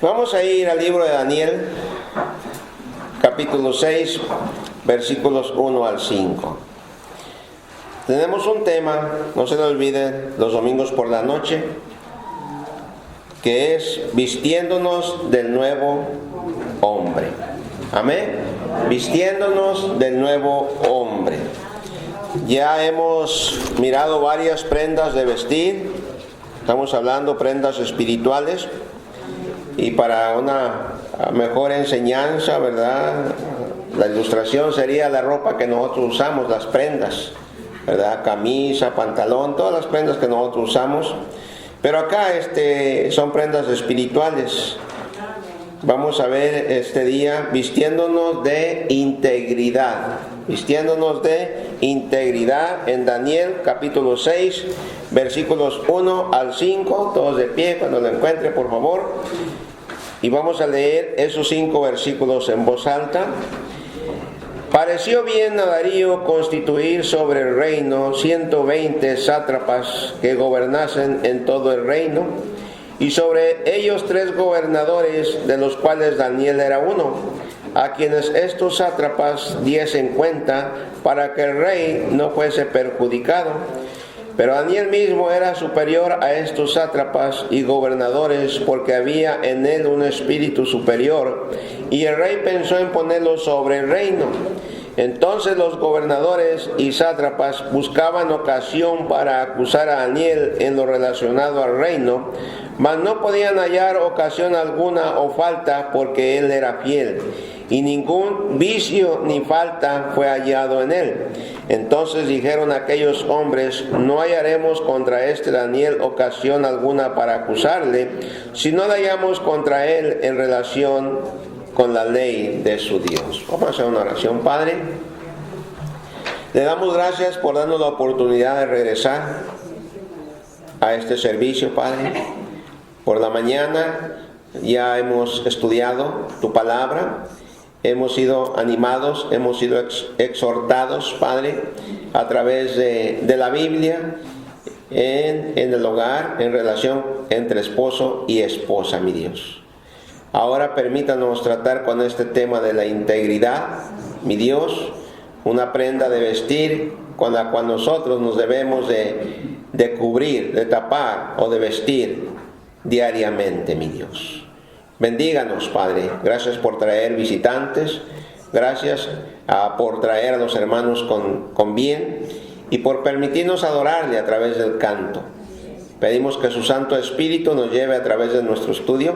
Vamos a ir al libro de Daniel, capítulo 6, versículos 1 al 5. Tenemos un tema, no se le olvide, los domingos por la noche, que es vistiéndonos del nuevo hombre. Amén. Vistiéndonos del nuevo hombre. Ya hemos mirado varias prendas de vestir. Estamos hablando prendas espirituales. Y para una mejor enseñanza, ¿verdad? La ilustración sería la ropa que nosotros usamos, las prendas, ¿verdad? Camisa, pantalón, todas las prendas que nosotros usamos. Pero acá son prendas espirituales. Vamos a ver este día vistiéndonos de integridad. Vistiéndonos de integridad en Daniel capítulo 6, versículos 1 al 5. Todos de pie cuando lo encuentre, por favor. Y vamos a leer esos 5 versículos en voz alta. Pareció bien a Darío constituir sobre el reino 120 sátrapas que gobernasen en todo el reino, y sobre ellos 3 gobernadores, de los cuales Daniel era uno, a quienes estos sátrapas diesen cuenta para que el rey no fuese perjudicado. Pero Daniel mismo era superior a estos sátrapas y gobernadores, porque había en él un espíritu superior, y el rey pensó en ponerlo sobre el reino. Entonces los gobernadores y sátrapas buscaban ocasión para acusar a Daniel en lo relacionado al reino, mas no podían hallar ocasión alguna o falta, porque él era fiel, y ningún vicio ni falta fue hallado en él. Entonces dijeron aquellos hombres: no hallaremos contra este Daniel ocasión alguna para acusarle, si no la hallamos contra él en relación con la ley de su Dios. Vamos a hacer una oración. Padre, le damos gracias por darnos la oportunidad de regresar a este servicio, Padre. Por la mañana ya hemos estudiado tu palabra, hemos sido animados, hemos sido exhortados, Padre, a través de la Biblia, en el hogar, en relación entre esposo y esposa, mi Dios. Ahora permítanos tratar con este tema de la integridad, mi Dios, una prenda de vestir con la cual nosotros nos debemos de cubrir, de tapar o de vestir diariamente, mi Dios. Bendíganos, Padre. Gracias por traer visitantes, gracias por traer a los hermanos con bien y por permitirnos adorarle a través del canto. Pedimos que su Santo Espíritu nos lleve a través de nuestro estudio,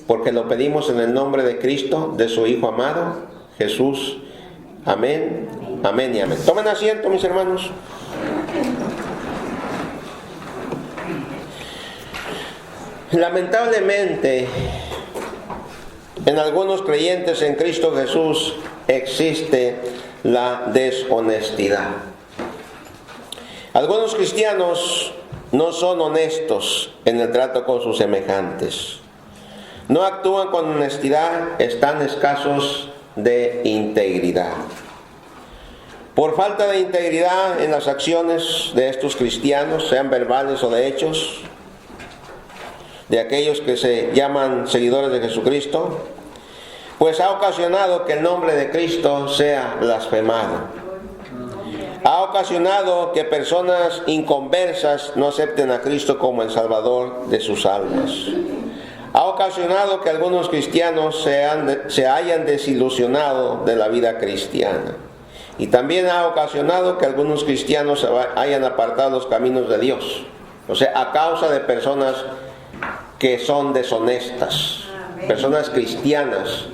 porque lo pedimos en el nombre de Cristo, de su Hijo amado, Jesús. Amén, amén y amén. Tomen asiento, mis hermanos. Lamentablemente, en algunos creyentes en Cristo Jesús existe la deshonestidad. Algunos cristianos no son honestos en el trato con sus semejantes. No actúan con honestidad, están escasos de integridad. Por falta de integridad en las acciones de estos cristianos, sean verbales o de hechos, de aquellos que se llaman seguidores de Jesucristo, pues ha ocasionado que el nombre de Cristo sea blasfemado. Ha ocasionado que personas inconversas no acepten a Cristo como el Salvador de sus almas. Ha ocasionado que algunos cristianos se hayan desilusionado de la vida cristiana. Y también ha ocasionado que algunos cristianos hayan apartado los caminos de Dios. O sea, a causa de personas que son deshonestas, personas cristianas.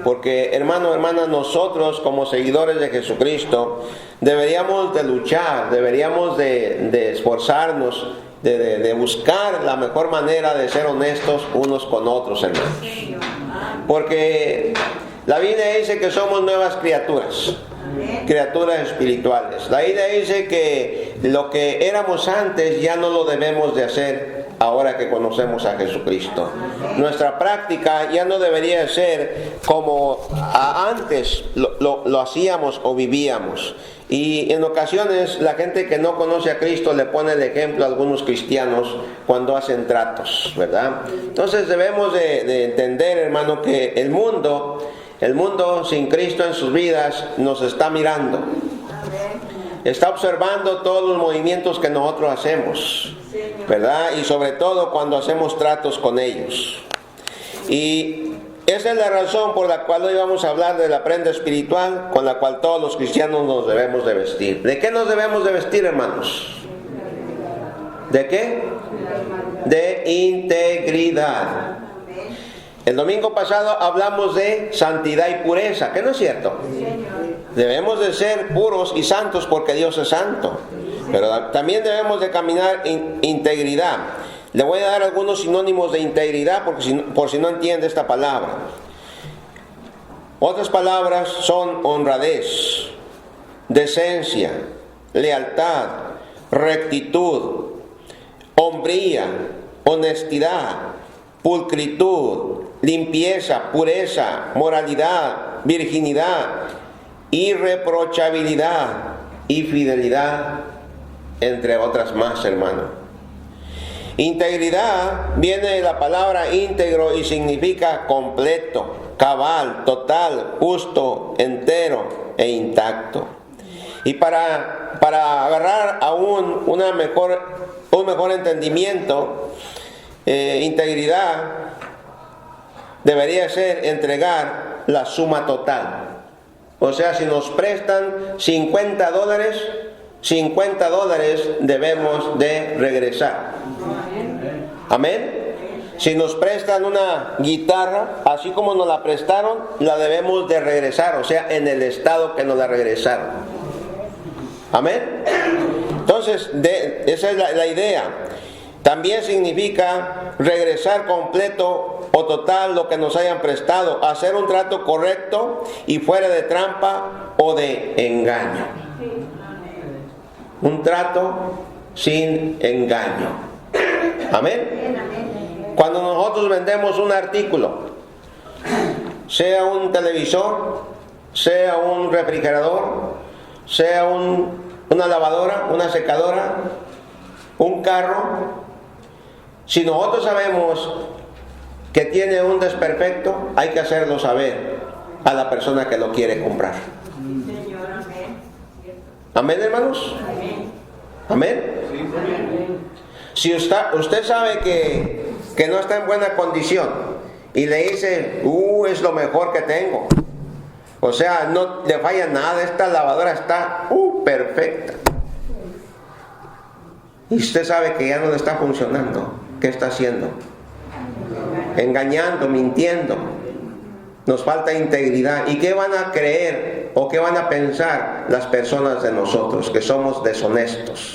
Porque, hermano, hermana, nosotros como seguidores de Jesucristo deberíamos de luchar, deberíamos de esforzarnos, de buscar la mejor manera de ser honestos unos con otros, hermanos. Porque la Biblia dice que somos nuevas criaturas, criaturas espirituales. La Biblia dice que lo que éramos antes ya no lo debemos de hacer ahora que conocemos a Jesucristo. Nuestra práctica ya no debería ser como antes lo hacíamos o vivíamos. Y en ocasiones la gente que no conoce a Cristo le pone el ejemplo a algunos cristianos cuando hacen tratos, ¿verdad? Entonces debemos de entender, hermano, que el mundo sin Cristo en sus vidas nos está mirando. Está observando todos los movimientos que nosotros hacemos, ¿verdad? Y sobre todo cuando hacemos tratos con ellos. Y esa es la razón por la cual hoy vamos a hablar de la prenda espiritual con la cual todos los cristianos nos debemos de vestir. ¿De qué nos debemos de vestir, hermanos? ¿De qué? De integridad. El domingo pasado hablamos de santidad y pureza, ¿qué no es cierto? Debemos de ser puros y santos porque Dios es santo. Pero también debemos de caminar en integridad. Le voy a dar algunos sinónimos de integridad por si no entiende esta palabra. Otras palabras son honradez, decencia, lealtad, rectitud, hombría, honestidad, pulcritud, limpieza, pureza, moralidad, virginidad, irreprochabilidad y fidelidad, entre otras más, hermano. Integridad viene de la palabra íntegro y significa completo, cabal, total, justo, entero e intacto. Y para agarrar aún un mejor entendimiento, integridad debería ser entregar la suma total. O sea, si nos prestan $50, $50 debemos de regresar. Amén. Si nos prestan una guitarra, así como nos la prestaron, la debemos de regresar, o sea, en el estado que nos la regresaron. Amén. Entonces, esa es la idea. También significa regresar completo o total lo que nos hayan prestado, hacer un trato correcto y fuera de trampa o de engaño. Un trato sin engaño. Amén. Cuando nosotros vendemos un artículo, sea un televisor, sea un refrigerador, sea una lavadora, una secadora, un carro, si nosotros sabemos que tiene un desperfecto, hay que hacerlo saber a la persona que lo quiere comprar. Amén, hermanos. Amén. Si usted sabe que no está en buena condición y le dice, es lo mejor que tengo, o sea, no le falla nada, esta lavadora está perfecta, y usted sabe que ya no le está funcionando, ¿qué está haciendo? Engañando, mintiendo. Nos falta integridad. ¿Y qué van a creer o qué van a pensar las personas de nosotros? Que somos deshonestos.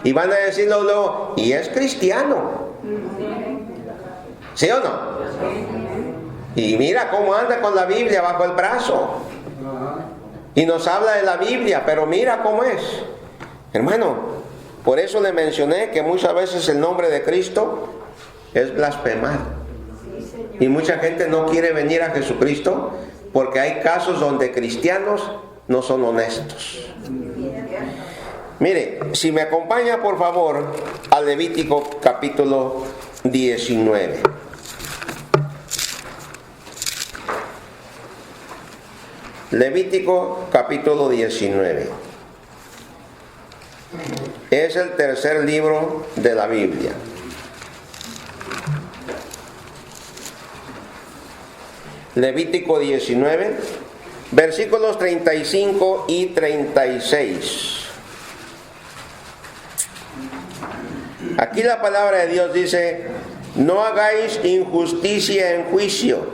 Y van a decirlo luego, y es cristiano. ¿Sí o no? Y mira cómo anda con la Biblia bajo el brazo. Y nos habla de la Biblia, pero mira cómo es. Hermano, por eso le mencioné que muchas veces el nombre de Cristo es blasfemado. Y mucha gente no quiere venir a Jesucristo porque hay casos donde cristianos no son honestos. Mire, si me acompaña por favor a Levítico capítulo 19. Levítico capítulo 19. Es el tercer libro de la Biblia. Levítico 19, versículos 35 y 36. Aquí la palabra de Dios dice: no hagáis injusticia en juicio,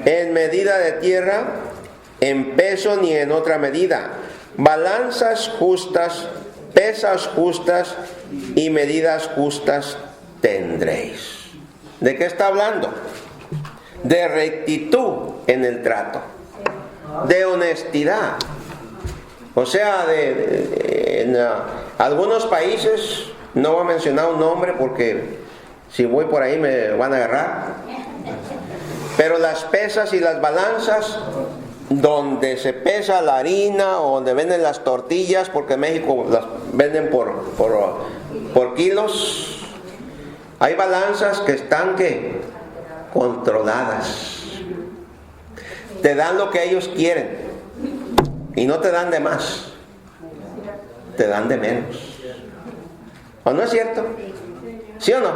en medida de tierra, en peso ni en otra medida. Balanzas justas, pesas justas y medidas justas tendréis. ¿De qué está hablando? De rectitud en el trato, de honestidad. O sea, en algunos países, no voy a mencionar un nombre porque si voy por ahí me van a agarrar, pero las pesas y las balanzas donde se pesa la harina o donde venden las tortillas, porque en México las venden por kilos. Hay balanzas que están controladas. Te dan lo que ellos quieren y no te dan de más, te dan de menos. ¿O no es cierto? ¿Sí o no?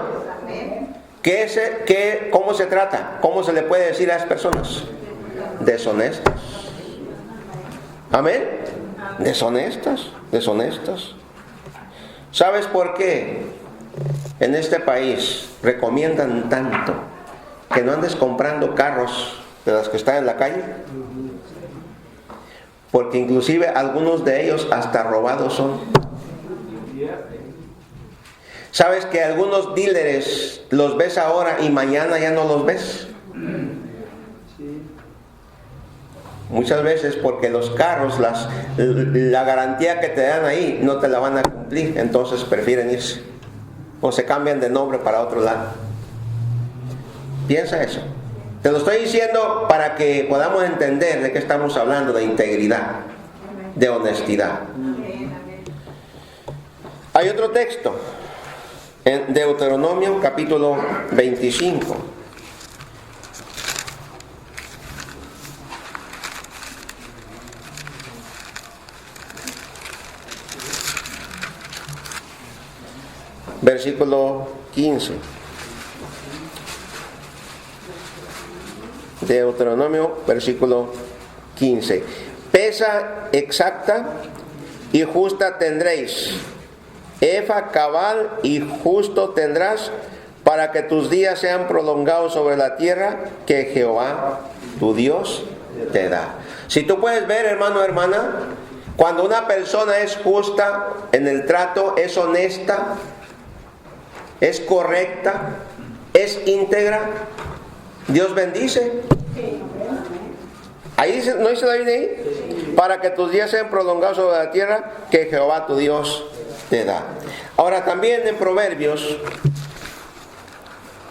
¿Cómo se trata? ¿Cómo se le puede decir a esas personas? Deshonestas. ¿Amén? Deshonestas. ¿Sabes por qué en este país recomiendan tanto que no andes comprando carros de los que están en la calle? Porque inclusive algunos de ellos hasta robados son. ¿Sabes que algunos dealers los ves ahora y mañana ya no los ves? Muchas veces porque los carros, la garantía que te dan ahí no te la van a cumplir, entonces prefieren irse o se cambian de nombre para otro lado. Piensa eso. Te lo estoy diciendo para que podamos entender de qué estamos hablando, de integridad, de honestidad. Hay otro texto en Deuteronomio capítulo 25. Versículo 15. Deuteronomio, versículo 15. Pesa exacta y justa tendréis. Efa cabal y justo tendrás, para que tus días sean prolongados sobre la tierra que Jehová tu Dios te da. Si tú puedes ver, hermano o hermana, cuando una persona es justa en el trato, es honesta, es correcta, es íntegra, Dios bendice. Ahí dice, ¿no dice la Biblia ahí? Para que tus días sean prolongados sobre la tierra que Jehová tu Dios te da. Ahora también en Proverbios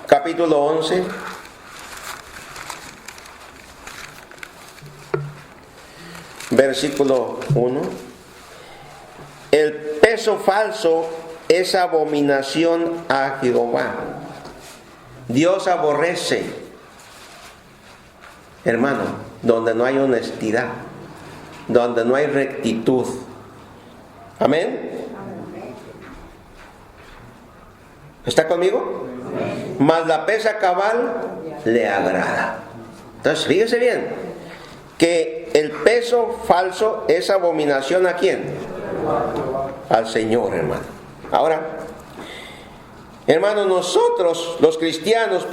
capítulo 11 versículo 1. El peso falso es abominación a Jehová. Dios aborrece, hermano, donde no hay honestidad, donde no hay rectitud. Amén. ¿Está conmigo? Mas la pesa cabal le agrada. Entonces, fíjese bien, que el peso falso es abominación ¿a quién? Al Señor, hermano. Ahora, hermano, nosotros los cristianos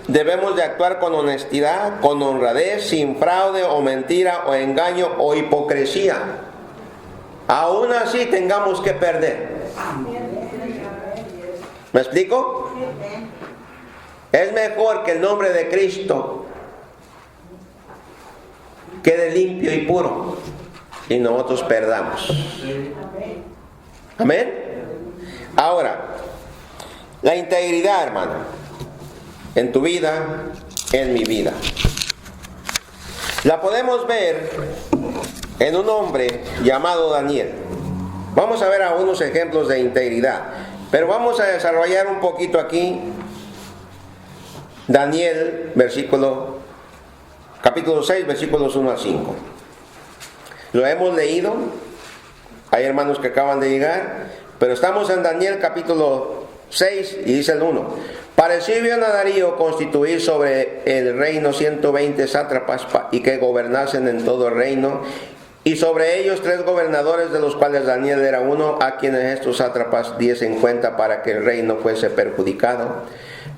debemos de actuar con honestidad, con honradez, sin fraude o mentira o engaño o hipocresía. Aún así tengamos que perder. ¿Me explico? Es mejor que el nombre de Cristo quede limpio y puro y nosotros perdamos. Amén. Ahora, la integridad, hermano, en tu vida, en mi vida, la podemos ver en un hombre llamado Daniel. Vamos a ver algunos ejemplos de integridad, pero vamos a desarrollar un poquito aquí. Daniel, capítulo 6, versículos 1 al 5. Lo hemos leído. Hay hermanos que acaban de llegar, pero estamos en Daniel capítulo 6 y dice el 1. Pareció bien a Darío constituir sobre el reino 120 sátrapas y que gobernasen en todo el reino, y sobre ellos 3 gobernadores, de los cuales Daniel era uno, a quienes estos sátrapas diesen cuenta para que el reino fuese perjudicado.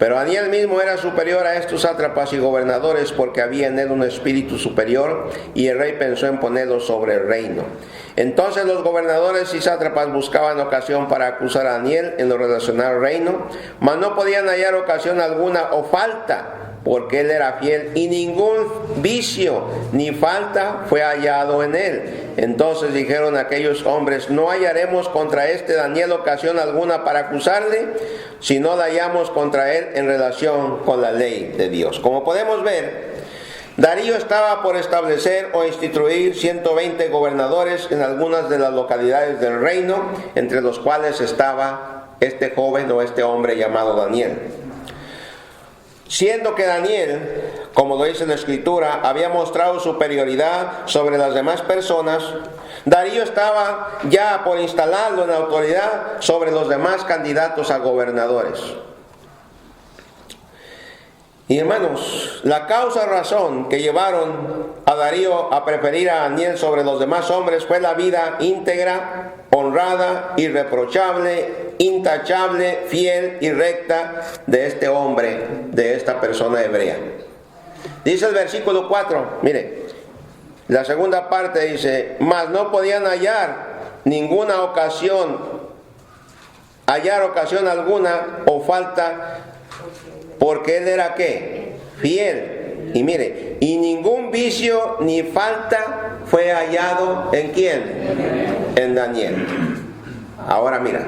Pero Daniel mismo era superior a estos sátrapas y gobernadores, porque había en él un espíritu superior, y el rey pensó en ponerlo sobre el reino. Entonces los gobernadores y sátrapas buscaban ocasión para acusar a Daniel en lo relacionado al reino, mas no podían hallar ocasión alguna o falta, porque él era fiel, y ningún vicio ni falta fue hallado en él. Entonces dijeron aquellos hombres: no hallaremos contra este Daniel ocasión alguna para acusarle, si no la hallamos contra él en relación con la ley de Dios. Como podemos ver, Darío estaba por establecer o instituir 120 gobernadores en algunas de las localidades del reino, entre los cuales estaba este joven o este hombre llamado Daniel. Siendo que Daniel, como lo dice la Escritura, había mostrado superioridad sobre las demás personas, Darío estaba ya por instalarlo en autoridad sobre los demás candidatos a gobernadores. Y hermanos, la causa razón que llevaron a Darío a preferir a Daniel sobre los demás hombres fue la vida íntegra, honrada, irreprochable, intachable, fiel y recta de este hombre, de esta persona hebrea. Dice el versículo 4, mire, la segunda parte dice: mas no podían hallar ocasión alguna o falta, porque él era ¿qué? Fiel. Y mire, y ningún vicio ni falta fue hallado ¿en quién? En Daniel. Ahora mira,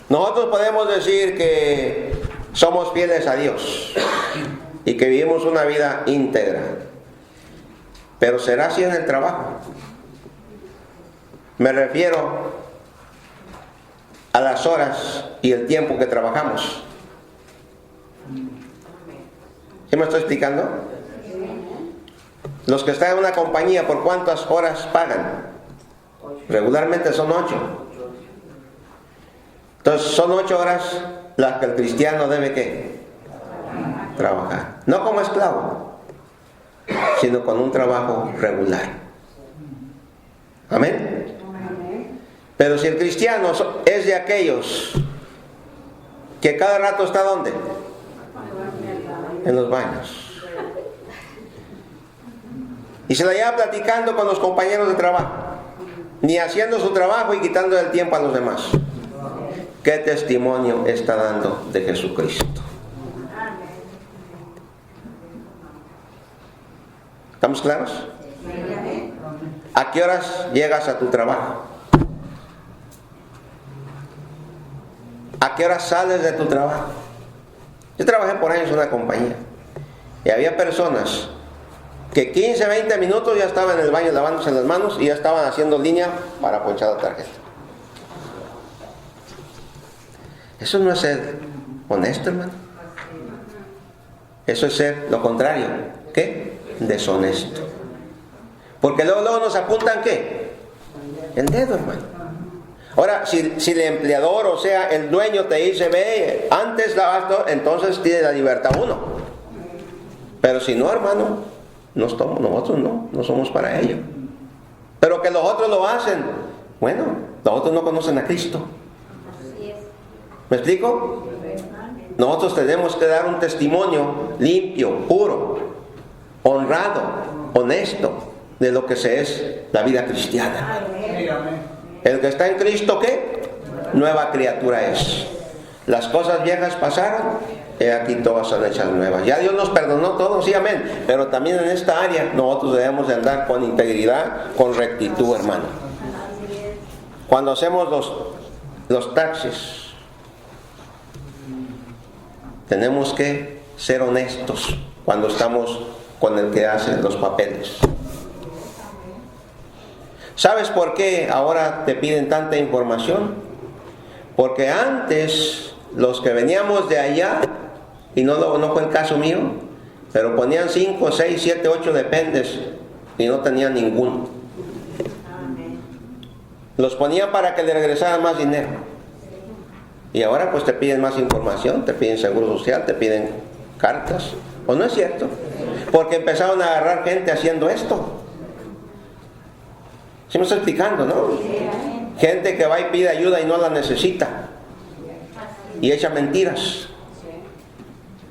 nosotros podemos decir que somos fieles a Dios y que vivimos una vida íntegra, pero ¿será así en el trabajo? Me refiero a las horas y el tiempo que trabajamos. ¿Sí me estoy explicando? Los que están en una compañía, ¿por cuántas horas pagan? Regularmente son 8. Entonces son 8 horas las que el cristiano debe ¿qué? Trabajar. No como esclavo, sino con un trabajo regular. Amén. Pero si el cristiano es de aquellos que cada rato está ¿dónde? En los baños. Y se la lleva platicando con los compañeros de trabajo, ni haciendo su trabajo y quitando el tiempo a los demás. ¿Qué testimonio está dando de Jesucristo? ¿Estamos claros? ¿A qué horas llegas a tu trabajo? ¿A qué horas sales de tu trabajo? Yo trabajé por años en una compañía y había personas que 15, 20 minutos ya estaban en el baño lavándose las manos y ya estaban haciendo línea para ponchar la tarjeta. Eso no es ser honesto, hermano. Eso es ser lo contrario. ¿Qué? Deshonesto. Porque luego nos apuntan ¿qué? El dedo, hermano. Ahora, si el empleador, o sea, el dueño te dice, ve, antes lavas, entonces tiene la libertad uno. Pero si no, hermano, nosotros no somos para ello. Pero que los otros lo hacen, bueno, los otros no conocen a Cristo. ¿Me explico? Nosotros tenemos que dar un testimonio limpio, puro, honrado, honesto, de lo que es la vida cristiana. El que está en Cristo, ¿qué? Nueva criatura es. Las cosas viejas pasaron, y aquí todas son hechas nuevas. Ya Dios nos perdonó todo, sí, amén. Pero también en esta área nosotros debemos de andar con integridad, con rectitud, hermano. Cuando hacemos los taxis, tenemos que ser honestos cuando estamos con el que hace los papeles. ¿Sabes por qué ahora te piden tanta información? Porque antes los que veníamos de allá, y no fue el caso mío, pero ponían 5, 6, 7, 8 dependes y no tenían ninguno. Los ponían para que le regresaran más dinero. Y ahora pues te piden más información, te piden seguro social, te piden cartas. ¿O no es cierto? Porque empezaron a agarrar gente haciendo esto. ¿Sí me estoy explicando, no? Gente que va y pide ayuda y no la necesita. Y echa mentiras.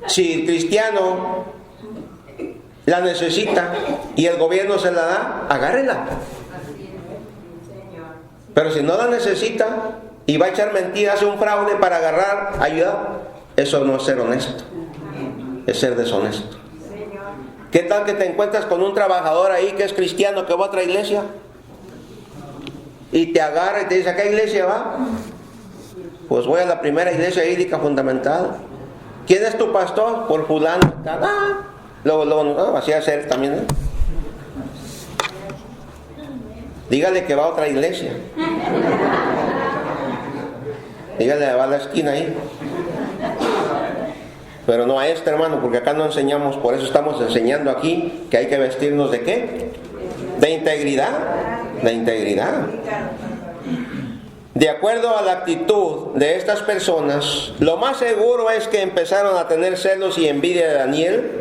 Si el cristiano la necesita y el gobierno se la da, agárrela. Pero si no la necesita y va a echar mentiras, hace un fraude para agarrar ayuda, eso no es ser honesto. Es ser deshonesto. ¿Qué tal que te encuentras con un trabajador ahí que es cristiano, que va a otra iglesia? Y te agarra y te dice, ¿a qué iglesia va? Pues voy a la primera iglesia bíblica fundamental. ¿Quién es tu pastor? Por fulano. Luego, no, así hacer también, ¿eh? Dígale que va a otra iglesia. Dígale, va a la esquina ahí. Pero no a esta, hermano, porque acá no enseñamos, por eso estamos enseñando aquí que hay que vestirnos ¿de qué? De integridad. De integridad. De acuerdo a la actitud de estas personas, lo más seguro es que empezaron a tener celos y envidia de Daniel,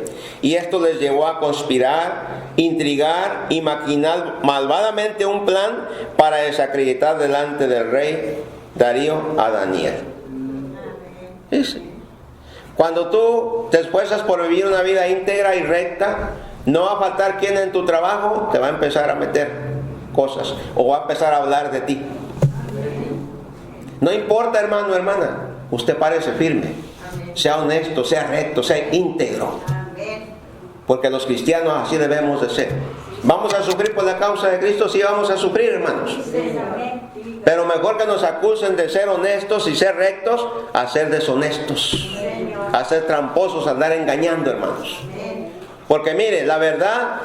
y esto les llevó a conspirar, intrigar y maquinar malvadamente un plan para desacreditar delante del rey Darío a Daniel. Dice, cuando tú te esfuerzas por vivir una vida íntegra y recta, no va a faltar quien en tu trabajo te va a empezar a meter cosas o va a empezar a hablar de ti. No importa, hermano, hermana, usted parece firme, sea honesto, sea recto, sea íntegro, porque los cristianos así debemos de ser. ¿Vamos a sufrir por la causa de Cristo? Sí, vamos a sufrir, hermanos. Pero mejor que nos acusen de ser honestos y ser rectos a ser deshonestos, a ser tramposos, a andar engañando, hermanos. Porque mire, la verdad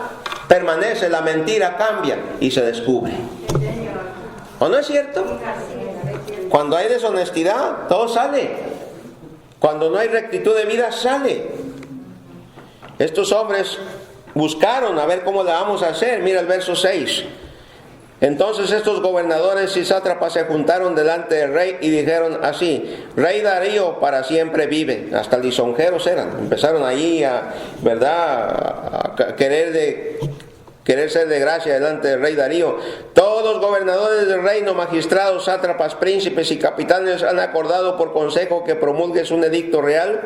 permanece, la mentira cambia y se descubre. ¿O no es cierto? Cuando hay deshonestidad, todo sale. Cuando no hay rectitud de vida, sale. Estos hombres buscaron a ver cómo la vamos a hacer. Mira el verso 6. Entonces estos gobernadores y sátrapas se juntaron delante del rey y dijeron así: Rey Darío para siempre vive. Hasta lisonjeros eran. Empezaron allí a querer ser de gracia delante del rey Darío. Todos los gobernadores del reino, magistrados, sátrapas, príncipes y capitanes han acordado por consejo que promulgues un edicto real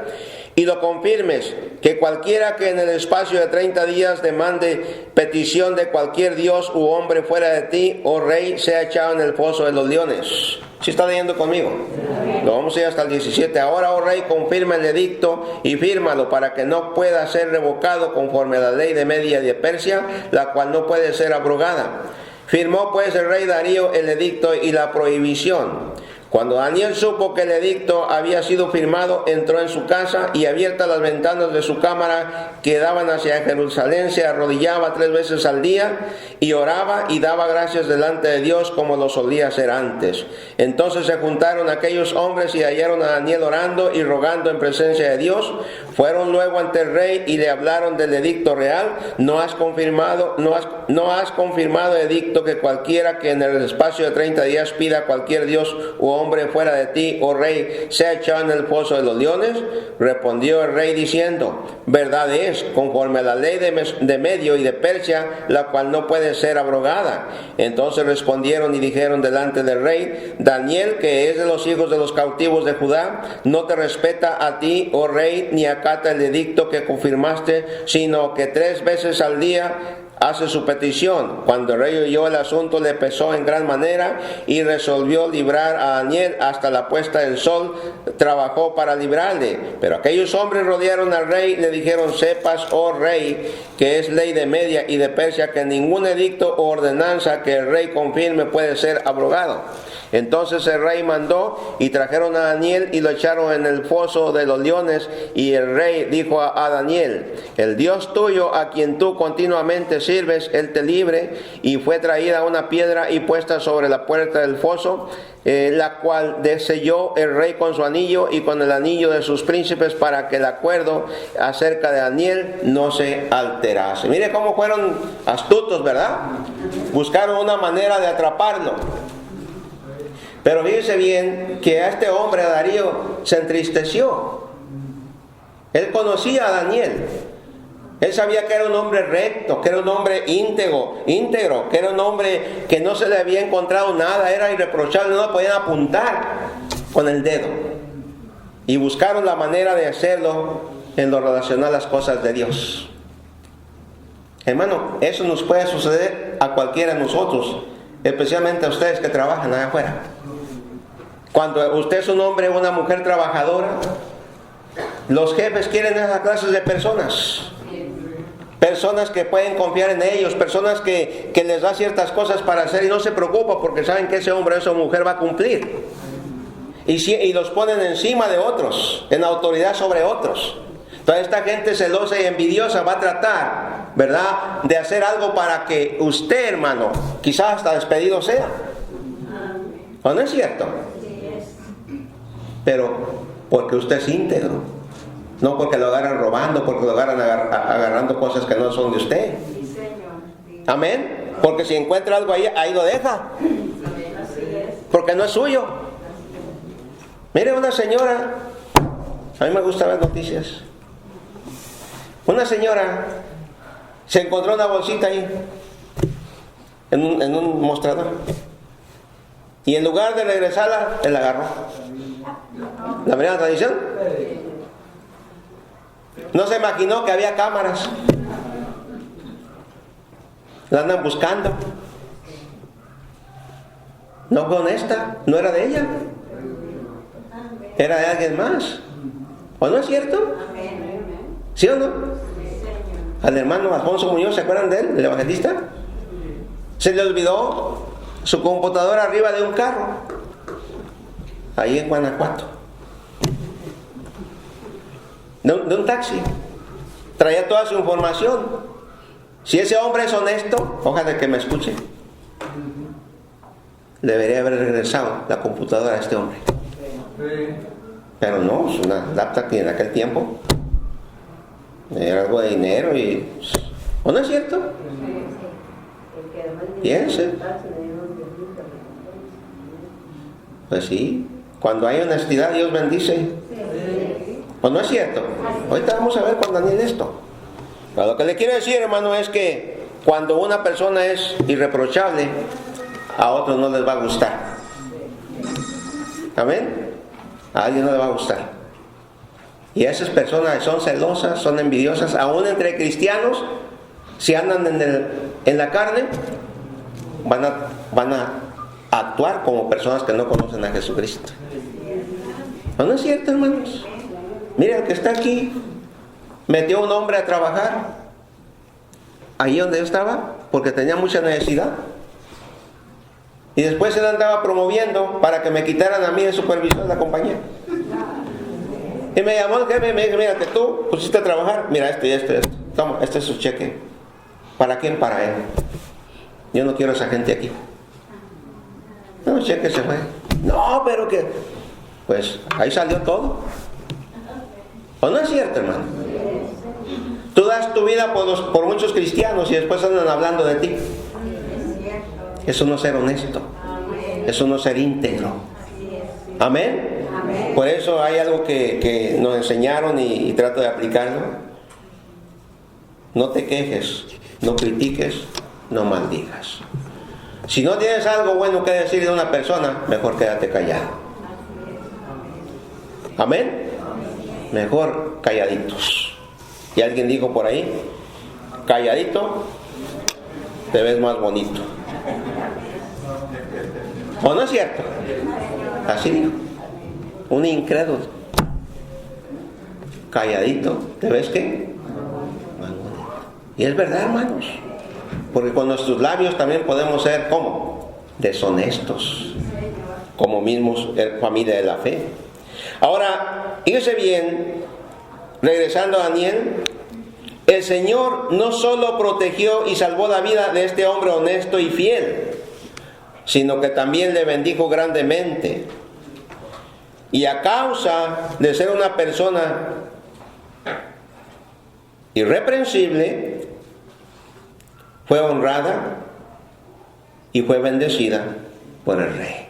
y lo confirmes, que cualquiera que en el espacio de 30 días demande petición de cualquier dios u hombre fuera de ti, oh rey, sea echado en el foso de los leones. ¿Sí está leyendo conmigo? Lo vamos a ir hasta el 17. Ahora, oh rey, confirma el edicto y fírmalo para que no pueda ser revocado conforme a la ley de Media y de Persia, la cual no puede ser abrogada. Firmó pues el rey Darío el edicto y la prohibición. Cuando Daniel supo que el edicto había sido firmado, entró en su casa y abiertas las ventanas de su cámara que daban hacia Jerusalén, se arrodillaba 3 veces al día y oraba y daba gracias delante de Dios como lo solía hacer antes. Entonces se juntaron aquellos hombres y hallaron a Daniel orando y rogando en presencia de Dios. Fueron luego ante el rey y le hablaron del edicto real. No has confirmado edicto que cualquiera que en el espacio de 30 días pida a cualquier dios u hombre fuera de ti, oh rey, sea echado en el foso de los leones? Respondió el rey diciendo: verdad es, conforme a la ley de Medio y de Persia, la cual no puede ser abrogada. Entonces respondieron y dijeron delante del rey: Daniel, que es de los hijos de los cautivos de Judá, no te respeta a ti, oh rey, ni acata el edicto que confirmaste, sino que 3 veces al día hace su petición. Cuando el rey oyó el asunto, le pesó en gran manera y resolvió librar a Daniel hasta la puesta del sol. Trabajó para librarle. Pero aquellos hombres rodearon al rey y le dijeron: sepas, oh rey, que es ley de Media y de Persia, que ningún edicto o ordenanza que el rey confirme puede ser abrogado. Entonces el rey mandó y trajeron a Daniel y lo echaron en el foso de los leones. Y el rey dijo a Daniel: el Dios tuyo, a quien tú continuamente sirves, él te libre. Y fue traída una piedra y puesta sobre la puerta del foso, la cual deselló el rey con su anillo y con el anillo de sus príncipes, para que el acuerdo acerca de Daniel no se alterase. Mire cómo fueron astutos, ¿verdad? Buscaron una manera de atraparlo. Pero fíjense bien que a este hombre, a Darío, se entristeció. Él conocía a Daniel. Él sabía que era un hombre recto, que era un hombre íntegro, que era un hombre que no se le había encontrado nada, era irreprochable, no lo podían apuntar con el dedo. Y buscaron la manera de hacerlo en lo relacionado a las cosas de Dios. Hermano, eso nos puede suceder a cualquiera de nosotros, especialmente a ustedes que trabajan allá afuera. Cuando usted es un hombre o una mujer trabajadora, los jefes quieren esas clases de personas. Personas que pueden confiar en ellos, personas que les da ciertas cosas para hacer y no se preocupa porque saben que ese hombre o esa mujer va a cumplir. Y los ponen encima de otros, en autoridad sobre otros. Toda esta gente celosa y envidiosa va a tratar, ¿verdad?, de hacer algo para que usted, hermano, quizás hasta despedido sea. ¿O no es cierto? Pero porque usted es íntegro, no porque lo agarran robando, porque lo agarran agarrando cosas que no son de usted. Amén. Porque si encuentra algo ahí, ahí lo deja, porque no es suyo. Mire, una señora, a mí me gusta ver noticias. Una señora se encontró una bolsita ahí en un mostrador, y en lugar de regresarla, él la agarró. ¿La primera tradición? No se imaginó que había cámaras. La andan buscando. No fue honesta, no era de ella, era de alguien más. ¿O no es cierto? ¿Sí o no? Al hermano Alfonso Muñoz, ¿se acuerdan de él, el evangelista? Se le olvidó su computadora arriba de un carro, ahí en Guanajuato, de un taxi. Traía toda su información. Si ese hombre es honesto, ojalá que me escuche, debería haber regresado la computadora a este hombre. Pero no, es una laptop que en aquel tiempo era algo de dinero y... ¿O no es cierto? Piense. Pues sí, cuando hay honestidad, Dios bendice. ¿O no es cierto? Ahorita vamos a ver con Daniel esto. Pero lo que le quiero decir, hermano, es que cuando una persona es irreprochable, a otros no les va a gustar. ¿Amén? A alguien no le va a gustar. Y esas personas son celosas, son envidiosas, aún entre cristianos, si andan en la carne, van a actuar como personas que no conocen a Jesucristo. ¿No es cierto, hermanos? Mira, el que está aquí metió a un hombre a trabajar ahí donde yo estaba porque tenía mucha necesidad, y después él andaba promoviendo para que me quitaran a mí el supervisor de la compañía. Y me llamó el jefe y me dijo: mira, que tú pusiste a trabajar, mira esto y esto y esto, toma, este es su cheque. ¿Para quién? Para él. Yo no quiero a esa gente aquí. No, el cheque se fue. No, pero que... Pues ahí salió todo. ¿O no es cierto, hermano? Tú das tu vida por muchos cristianos y después andan hablando de ti. Eso no es ser honesto. Eso no es ser íntegro. Amén. Por eso hay algo que nos enseñaron y trato de aplicarlo. No te quejes, no critiques, no maldigas. Si no tienes algo bueno que decir de una persona, mejor quédate callado. Amén. Mejor calladitos. Y alguien dijo por ahí: calladito te ves más bonito. ¿O no es cierto? Así dijo un incrédulo. Calladito te ves ¿qué? Más bonito. Y es verdad, hermanos, porque con nuestros labios también podemos ser ¿cómo? Deshonestos, como mismos familia de la fe. Ahora, fíjese bien, regresando a Daniel, el Señor no solo protegió y salvó la vida de este hombre honesto y fiel, sino que también le bendijo grandemente. Y a causa de ser una persona irreprensible, fue honrada y fue bendecida por el rey.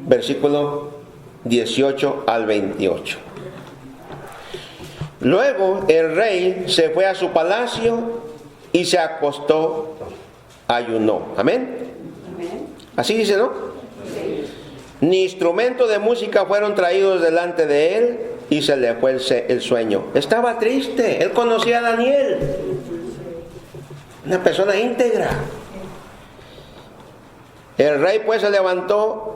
Versículo 18 al 28. Luego el rey se fue a su palacio y se acostó, ayunó. Amén. Así dice, ¿no? Ni instrumento de música fueron traídos delante de él, y se le fue el sueño. Estaba triste. Él conocía a Daniel, una persona íntegra. El rey pues se levantó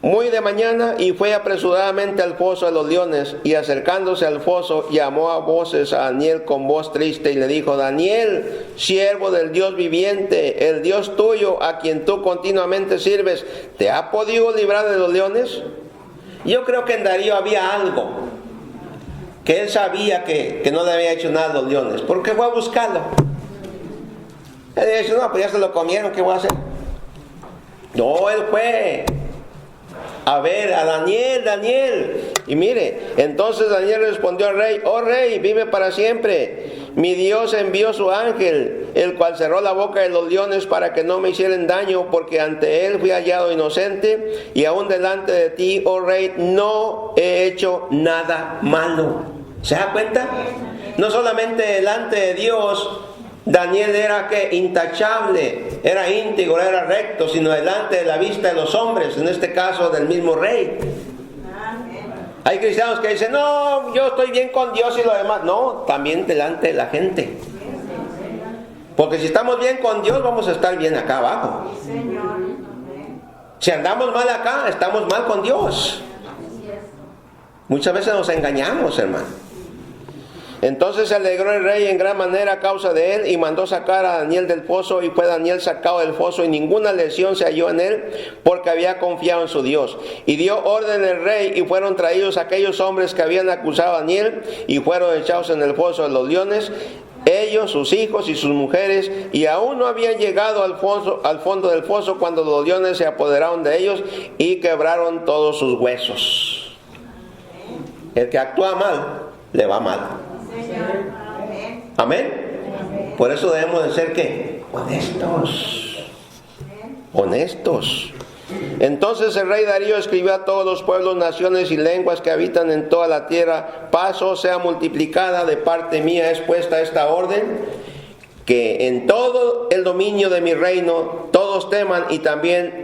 muy de mañana y fue apresuradamente al foso de los leones, y acercándose al foso llamó a voces a Daniel con voz triste y le dijo: Daniel, siervo del Dios viviente, el Dios tuyo a quien tú continuamente sirves, ¿te ha podido librar de los leones? Yo creo que en Darío había algo que él sabía que no le había hecho nada a los leones, porque fue a buscarlo. Él dice, no, pues ya se lo comieron, ¿qué voy a hacer? No, él fue a ver a Daniel. Y mire, entonces Daniel respondió al rey, oh rey, vive para siempre. Mi Dios envió su ángel, el cual cerró la boca de los leones para que no me hicieran daño, porque ante él fui hallado inocente, y aún delante de ti, oh rey, no he hecho nada malo. ¿Se da cuenta? No solamente delante de Dios Daniel era intachable, era íntegro, era recto, sino delante de la vista de los hombres, en este caso del mismo rey. Hay cristianos que dicen, no, yo estoy bien con Dios y lo demás. No, también delante de la gente. Porque si estamos bien con Dios, vamos a estar bien acá abajo. Si andamos mal acá, estamos mal con Dios. Muchas veces nos engañamos, hermano. Entonces se alegró el rey en gran manera a causa de él, y mandó sacar a Daniel del foso, y fue Daniel sacado del foso, y ninguna lesión se halló en él, porque había confiado en su Dios. Y dio orden el rey, y fueron traídos aquellos hombres que habían acusado a Daniel, y fueron echados en el foso de los leones, ellos, sus hijos y sus mujeres, y aún no habían llegado al fondo del foso cuando los leones se apoderaron de ellos y quebraron todos sus huesos. El que actúa mal, le va mal. Amén. Por eso debemos de ser ¿qué? Honestos. Entonces el rey Darío escribió a todos los pueblos, naciones y lenguas que habitan en toda la tierra: paz os sea multiplicada, de parte mía es puesta esta orden, que en todo el dominio de mi reino todos teman y también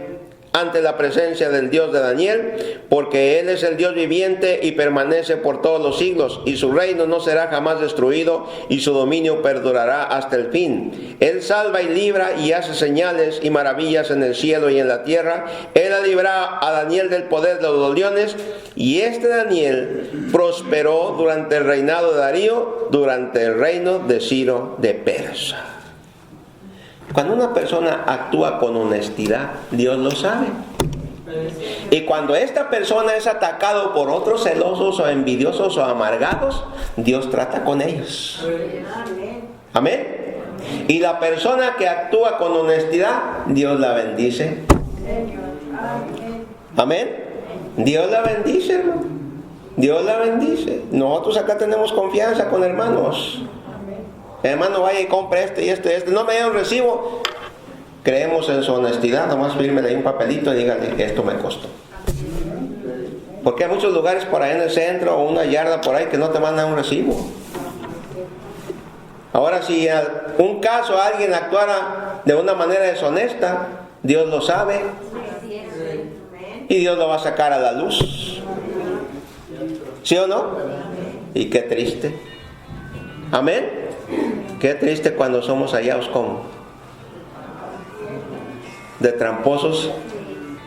ante la presencia del Dios de Daniel, porque Él es el Dios viviente y permanece por todos los siglos, y su reino no será jamás destruido, y su dominio perdurará hasta el fin. Él salva y libra y hace señales y maravillas en el cielo y en la tierra. Él ha librado a Daniel del poder de los leones, y este Daniel prosperó durante el reinado de Darío, durante el reino de Ciro de Persia. Cuando una persona actúa con honestidad, Dios lo sabe. Y cuando esta persona es atacado por otros celosos o envidiosos o amargados, Dios trata con ellos. Amén. Y la persona que actúa con honestidad, Dios la bendice. Amén. Dios la bendice, hermano. Dios la bendice. Nosotros acá tenemos confianza con hermanos. Hermano, vaya y compre este y este. No me dé un recibo. Creemos en su honestidad. Nomás fírmele ahí un papelito y dígale que esto me costó. Porque hay muchos lugares por ahí en el centro o una yarda por ahí que no te mandan un recibo. Ahora, si en un caso alguien actuara de una manera deshonesta, Dios lo sabe y Dios lo va a sacar a la luz. ¿Sí o no? Y qué triste. Amén. Qué triste cuando somos hallados como de tramposos,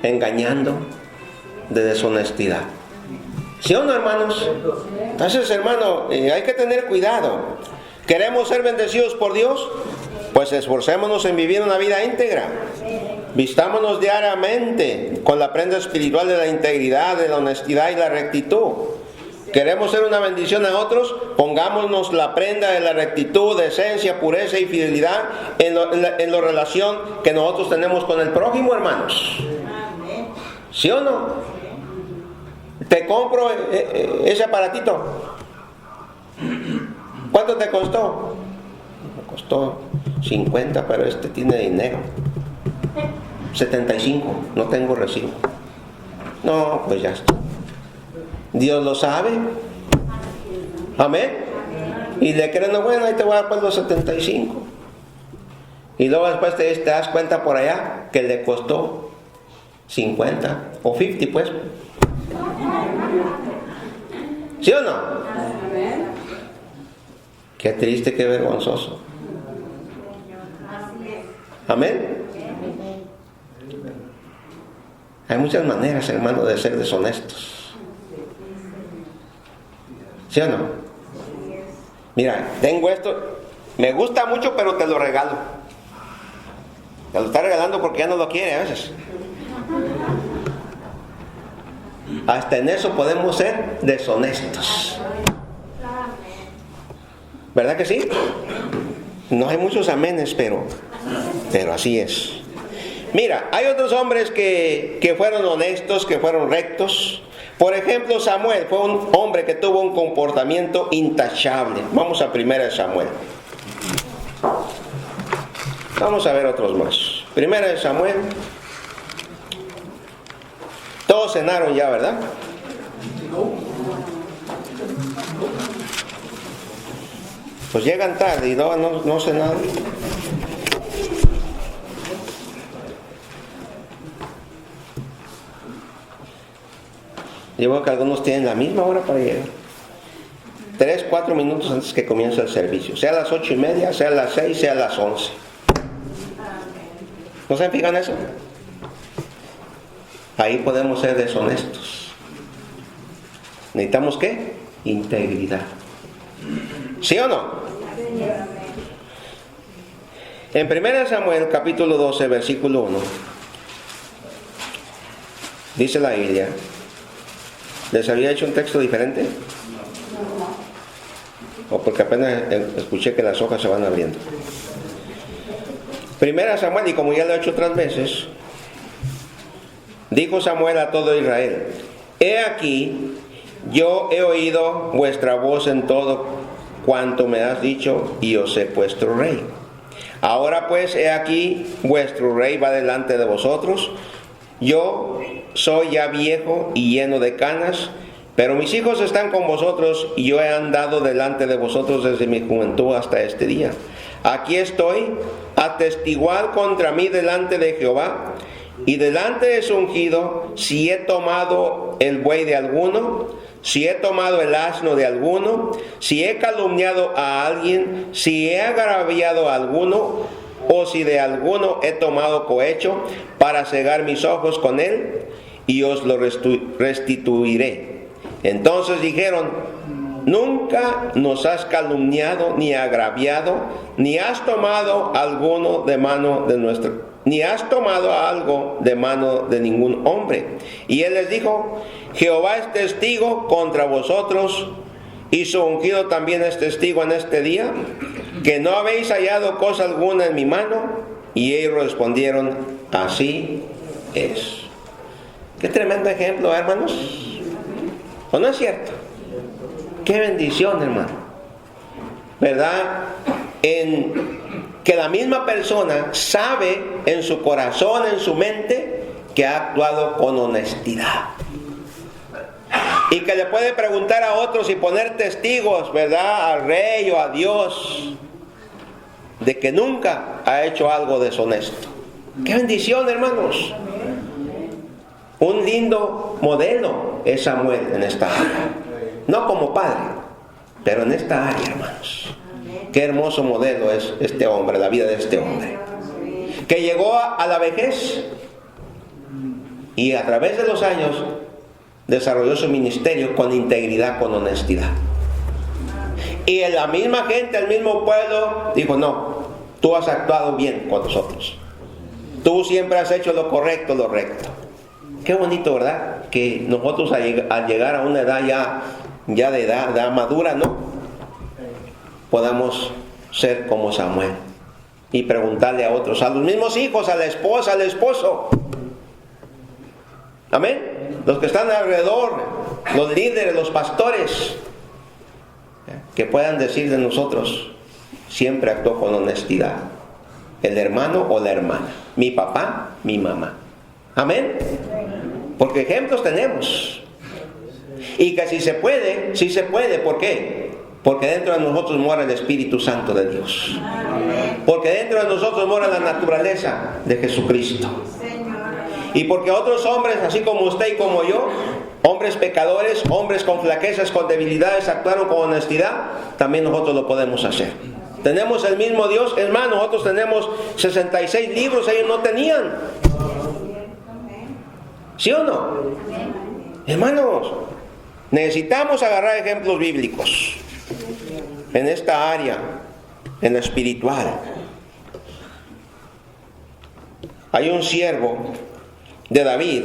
engañando, de deshonestidad. ¿Sí o no, hermanos? Entonces, hermano, hay que tener cuidado. ¿Queremos ser bendecidos por Dios? Pues esforcémonos en vivir una vida íntegra. Vistámonos diariamente con la prenda espiritual de la integridad, de la honestidad y la rectitud. ¿Queremos ser una bendición a otros? Pongámonos la prenda de la rectitud, decencia, pureza y fidelidad en la relación que nosotros tenemos con el prójimo, hermanos. ¿Sí o no? Te compro ese aparatito. ¿Cuánto te costó? Me costó 50, pero este tiene dinero. 75, no tengo recibo. No, pues ya está. Dios lo sabe. Amén. Y le creen, bueno, ahí te voy a dar los 75. Y luego después te das cuenta por allá que le costó 50 o 50, pues. ¿Sí o no? Qué triste, qué vergonzoso. Amén. Hay muchas maneras, hermano, de ser deshonestos. ¿Sí o no? Mira, tengo esto, me gusta mucho, pero te lo regalo. Te lo está regalando porque ya no lo quiere a veces. Hasta en eso podemos ser deshonestos. ¿Verdad que sí? No hay muchos amenes, pero así es. Mira, hay otros hombres que fueron honestos, que fueron rectos. Por ejemplo, Samuel fue un hombre que tuvo un comportamiento intachable. Vamos a 1 Samuel. Vamos a ver otros más. 1 Samuel. Todos cenaron ya, ¿verdad? Pues llegan tarde y no cenaron. Yo veo que algunos tienen la misma hora para llegar. 3, 4 minutos antes que comience el servicio. Sea a las 8:30, sea a las 6, sea a las 11. ¿No se fijan eso? Ahí podemos ser deshonestos. ¿Necesitamos qué? Integridad. ¿Sí o no? En 1 Samuel capítulo 12 versículo 1 dice la Biblia. ¿Les había hecho un texto diferente? O porque apenas escuché que las hojas se van abriendo. 1 Samuel, y como ya lo he hecho otras veces, dijo Samuel a todo Israel: He aquí, yo he oído vuestra voz en todo cuanto me has dicho, y os he puesto rey. Ahora pues, he aquí, vuestro rey va delante de vosotros. Yo soy ya viejo y lleno de canas, pero mis hijos están con vosotros, y yo he andado delante de vosotros desde mi juventud hasta este día. Aquí estoy, atestiguad contra mí delante de Jehová, y delante de su ungido, si he tomado el buey de alguno, si he tomado el asno de alguno, si he calumniado a alguien, si he agraviado a alguno, o si de alguno he tomado cohecho para cegar mis ojos con él, y os lo restituiré. Entonces dijeron: Nunca nos has calumniado ni agraviado, ni has tomado algo de mano de ningún hombre. Y él les dijo: Jehová es testigo contra vosotros, y su ungido también es testigo en este día, que no habéis hallado cosa alguna en mi mano. Y ellos respondieron: Así es. Qué tremendo ejemplo, hermanos. ¿O no es cierto? Qué bendición, hermano. ¿Verdad? En que la misma persona sabe en su corazón, en su mente, que ha actuado con honestidad. Y que le puede preguntar a otros y poner testigos, ¿verdad?, al rey o a Dios, de que nunca ha hecho algo deshonesto. ¡Qué bendición, hermanos! Un lindo modelo es Samuel en esta área. No como padre, pero en esta área, hermanos. Qué hermoso modelo es este hombre, la vida de este hombre. Que llegó a la vejez y a través de los años desarrolló su ministerio con integridad, con honestidad. Y en la misma gente, el mismo pueblo, dijo: no, tú has actuado bien con nosotros. Tú siempre has hecho lo correcto, lo recto. Qué bonito, ¿verdad? Que nosotros al llegar a una edad ya de edad madura, ¿no?, podamos ser como Samuel y preguntarle a otros, a los mismos hijos, a la esposa, al esposo. Amén. Los que están alrededor, los líderes, los pastores, que puedan decir de nosotros: siempre actuó con honestidad el hermano o la hermana, mi papá, mi mamá. Amén. Porque ejemplos tenemos. Y que si se puede, ¿por qué? Porque dentro de nosotros mora el Espíritu Santo de Dios. Porque dentro de nosotros mora la naturaleza de Jesucristo. Y porque otros hombres, así como usted y como yo, hombres pecadores, hombres con flaquezas, con debilidades, actuaron con honestidad, también nosotros lo podemos hacer. Tenemos el mismo Dios. Es más, nosotros tenemos 66 libros, ellos no tenían. ¿Sí o no? Hermanos, necesitamos agarrar ejemplos bíblicos en esta área, en la espiritual. Hay un siervo de David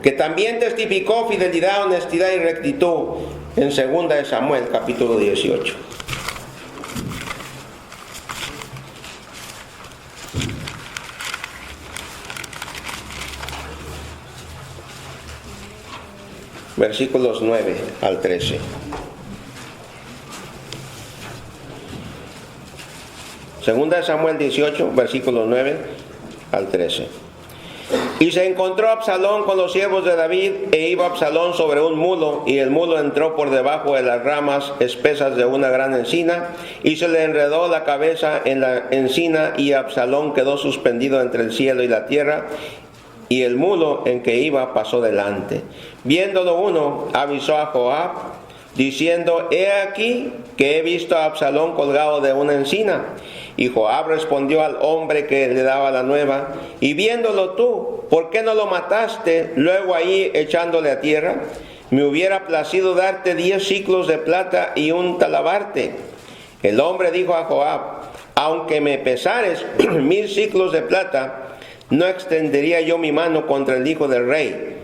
que también testificó fidelidad, honestidad y rectitud en 2 Samuel capítulo 18. versículos 9 al 13. Segunda de Samuel 18, versículos 9 al 13. Y se encontró Absalón con los siervos de David, e iba Absalón sobre un mulo, y el mulo entró por debajo de las ramas espesas de una gran encina, y se le enredó la cabeza en la encina, y Absalón quedó suspendido entre el cielo y la tierra, y el mulo en que iba pasó delante. Viéndolo uno, avisó a Joab, diciendo: he aquí que he visto a Absalón colgado de una encina. Y Joab respondió al hombre que le daba la nueva: y viéndolo tú, ¿por qué no lo mataste luego ahí echándole a tierra? Me hubiera placido darte 10 siclos de plata y un talabarte. El hombre dijo a Joab: aunque me pesares 1000 siclos de plata, no extendería yo mi mano contra el hijo del rey,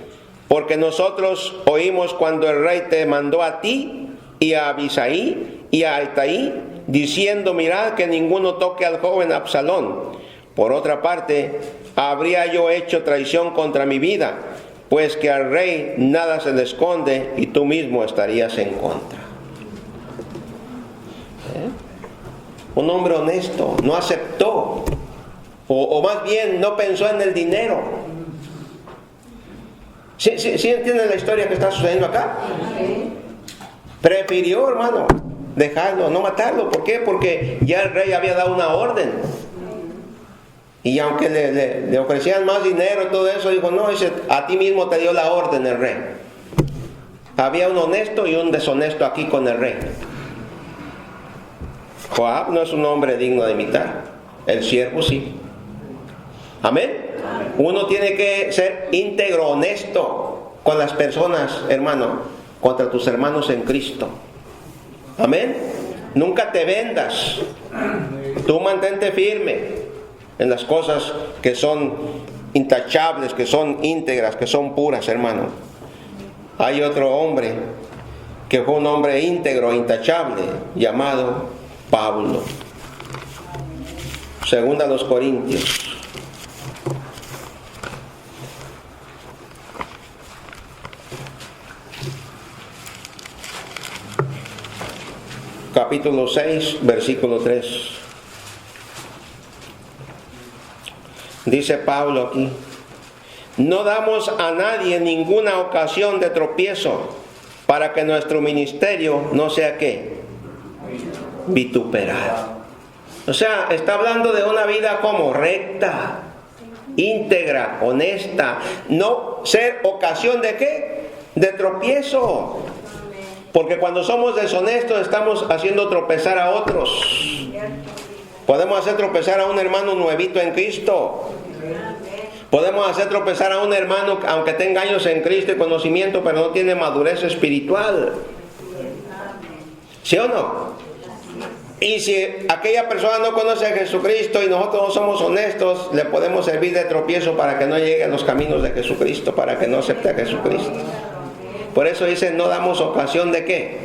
porque nosotros oímos cuando el rey te mandó a ti y a Abisai y a Itaí, diciendo: mirad que ninguno toque al joven Absalón. Por otra parte, habría yo hecho traición contra mi vida, pues que al rey nada se le esconde, y tú mismo estarías en contra. Un hombre honesto no aceptó, o más bien no pensó en el dinero. ¿Sí entienden la historia que está sucediendo acá? Prefirió, hermano, dejarlo, no matarlo. ¿Por qué? Porque ya el rey había dado una orden. Y aunque le ofrecían más dinero y todo eso, dijo: no, dice, a ti mismo te dio la orden el rey. Había un honesto y un deshonesto aquí con el rey. Joab no es un hombre digno de imitar. El siervo sí. Amén. Uno tiene que ser íntegro, honesto con las personas, hermano, contra tus hermanos en Cristo. Amén. Nunca te vendas. Tú mantente firme en las cosas que son intachables, que son íntegras, que son puras, hermano. Hay otro hombre que fue un hombre íntegro, intachable, llamado Pablo. Segunda a los Corintios. Capítulo 6, versículo 3. Dice Pablo aquí: no damos a nadie ninguna ocasión de tropiezo, para que nuestro ministerio no sea ¿qué? Vituperado. O sea, está hablando de una vida como recta, íntegra, honesta. No ser ocasión de ¿qué? De tropiezo. Porque cuando somos deshonestos estamos haciendo tropezar a otros. Podemos hacer tropezar a un hermano nuevito en Cristo. Podemos hacer tropezar a un hermano aunque tenga años en Cristo y conocimiento, pero no tiene madurez espiritual. ¿Sí o no? Y si aquella persona no conoce a Jesucristo y nosotros no somos honestos, le podemos servir de tropiezo para que no llegue a los caminos de Jesucristo, para que no acepte a Jesucristo. Por eso dice: no damos ocasión de ¿qué?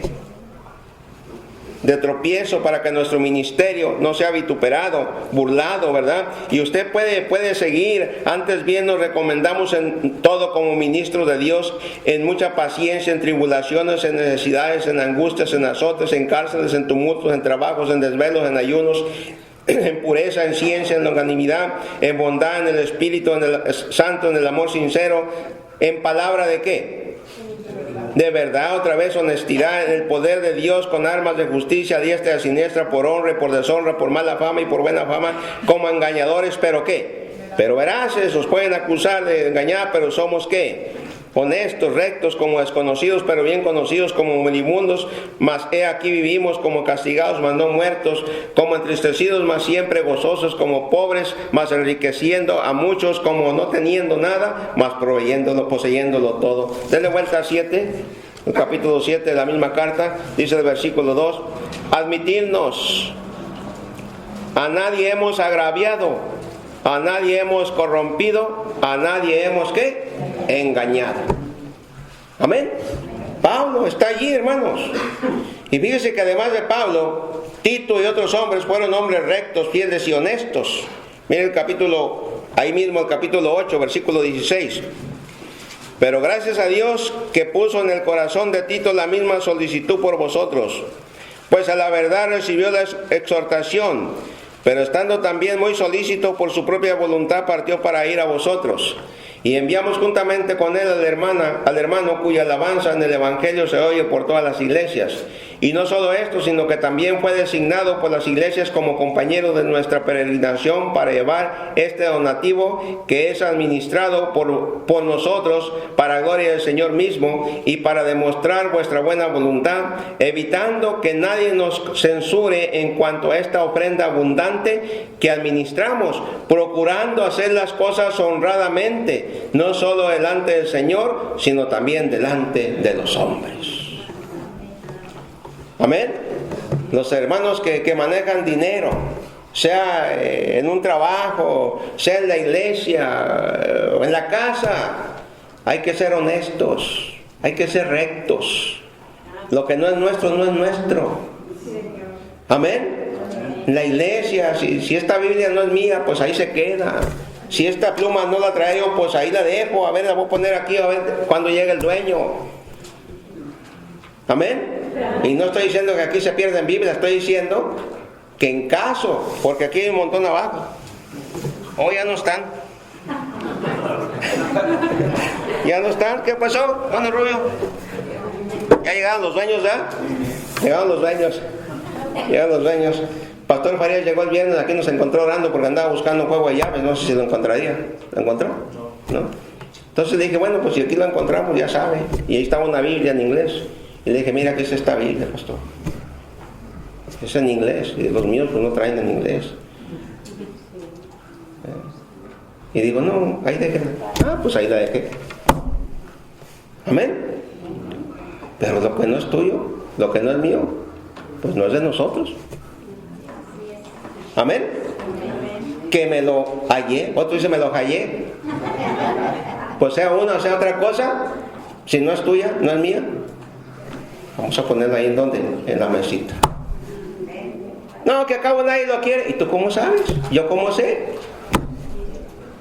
De tropiezo, para que nuestro ministerio no sea vituperado, burlado, ¿verdad? Y usted puede seguir. Antes bien nos recomendamos en todo como ministros de Dios, en mucha paciencia, en tribulaciones, en necesidades, en angustias, en azotes, en cárceles, en tumultos, en trabajos, en desvelos, en ayunos, en pureza, en ciencia, en longanimidad, en bondad, en el espíritu, en el santo, en el amor sincero, en palabra de ¿qué? De verdad, otra vez honestidad, en el poder de Dios, con armas de justicia a diestra y a siniestra, por honra y por deshonra, por mala fama y por buena fama, como engañadores, pero ¿qué? Pero veraces. Os pueden acusar de engañar, pero somos ¿qué? Honestos, rectos, como desconocidos, pero bien conocidos, como moribundos, mas he aquí vivimos, como castigados, mas no muertos, como entristecidos, mas siempre gozosos, como pobres, mas enriqueciendo a muchos, como no teniendo nada, mas poseyéndolo todo. Denle vuelta a 7, el capítulo 7 de la misma carta, dice el versículo 2: admitidnos, a nadie hemos agraviado, a nadie hemos corrompido, a nadie hemos ¿qué? Engañado. Amén. Pablo está allí, hermanos. Y fíjese que además de Pablo, Tito y otros hombres fueron hombres rectos, fieles y honestos. Miren el capítulo, ahí mismo el capítulo 8, versículo 16. Pero gracias a Dios que puso en el corazón de Tito la misma solicitud por vosotros, pues a la verdad recibió la exhortación, pero estando también muy solícito por su propia voluntad partió para ir a vosotros. Y enviamos juntamente con él al hermano cuya alabanza en el Evangelio se oye por todas las iglesias. Y no solo esto, sino que también fue designado por las iglesias como compañero de nuestra peregrinación para llevar este donativo que es administrado por nosotros para gloria del Señor mismo y para demostrar vuestra buena voluntad, evitando que nadie nos censure en cuanto a esta ofrenda abundante que administramos, procurando hacer las cosas honradamente, no solo delante del Señor, sino también delante de los hombres. Amén. Los hermanos que manejan dinero, sea en un trabajo, sea en la iglesia o en la casa, hay que ser honestos, hay que ser rectos. Lo que no es nuestro, no es nuestro. Amén. En la iglesia, si esta Biblia no es mía, pues ahí se queda. Si esta pluma no la traigo, pues ahí la dejo. A ver, la voy a poner aquí, a ver cuando llegue el dueño. Amén. Y no estoy diciendo que aquí se pierden Biblia, estoy diciendo que en caso, porque aquí hay un montón abajo. Oh, ya no están. Ya no están. ¿Qué pasó? ¿Dónde, Rubio? Ya llegaron los dueños, ¿ya? Llegaron los dueños. Llegaron los dueños. Pastor Farías llegó el viernes, aquí nos encontró orando porque andaba buscando un juego de llaves, no sé si lo encontraría. ¿Lo encontró? ¿No? Entonces le dije, bueno, pues si aquí lo encontramos, ya sabe. Y ahí estaba una Biblia en inglés. Y le dije, mira, ¿qué es esta Biblia, pastor? Es en inglés. Y los míos pues no traen en inglés. Y digo, no, ahí déjela. Ah, pues ahí la dejé. Amén. Pero lo que no es tuyo, lo que no es mío, pues no es de nosotros. Amén. Que me lo hallé. Otro dice, me lo hallé. Pues sea una o sea otra cosa, si no es tuya, no es mía. Vamos a ponerla ahí en donde, en la mesita. No, que acabo nadie lo quiere. ¿Y tú cómo sabes? ¿Yo cómo sé?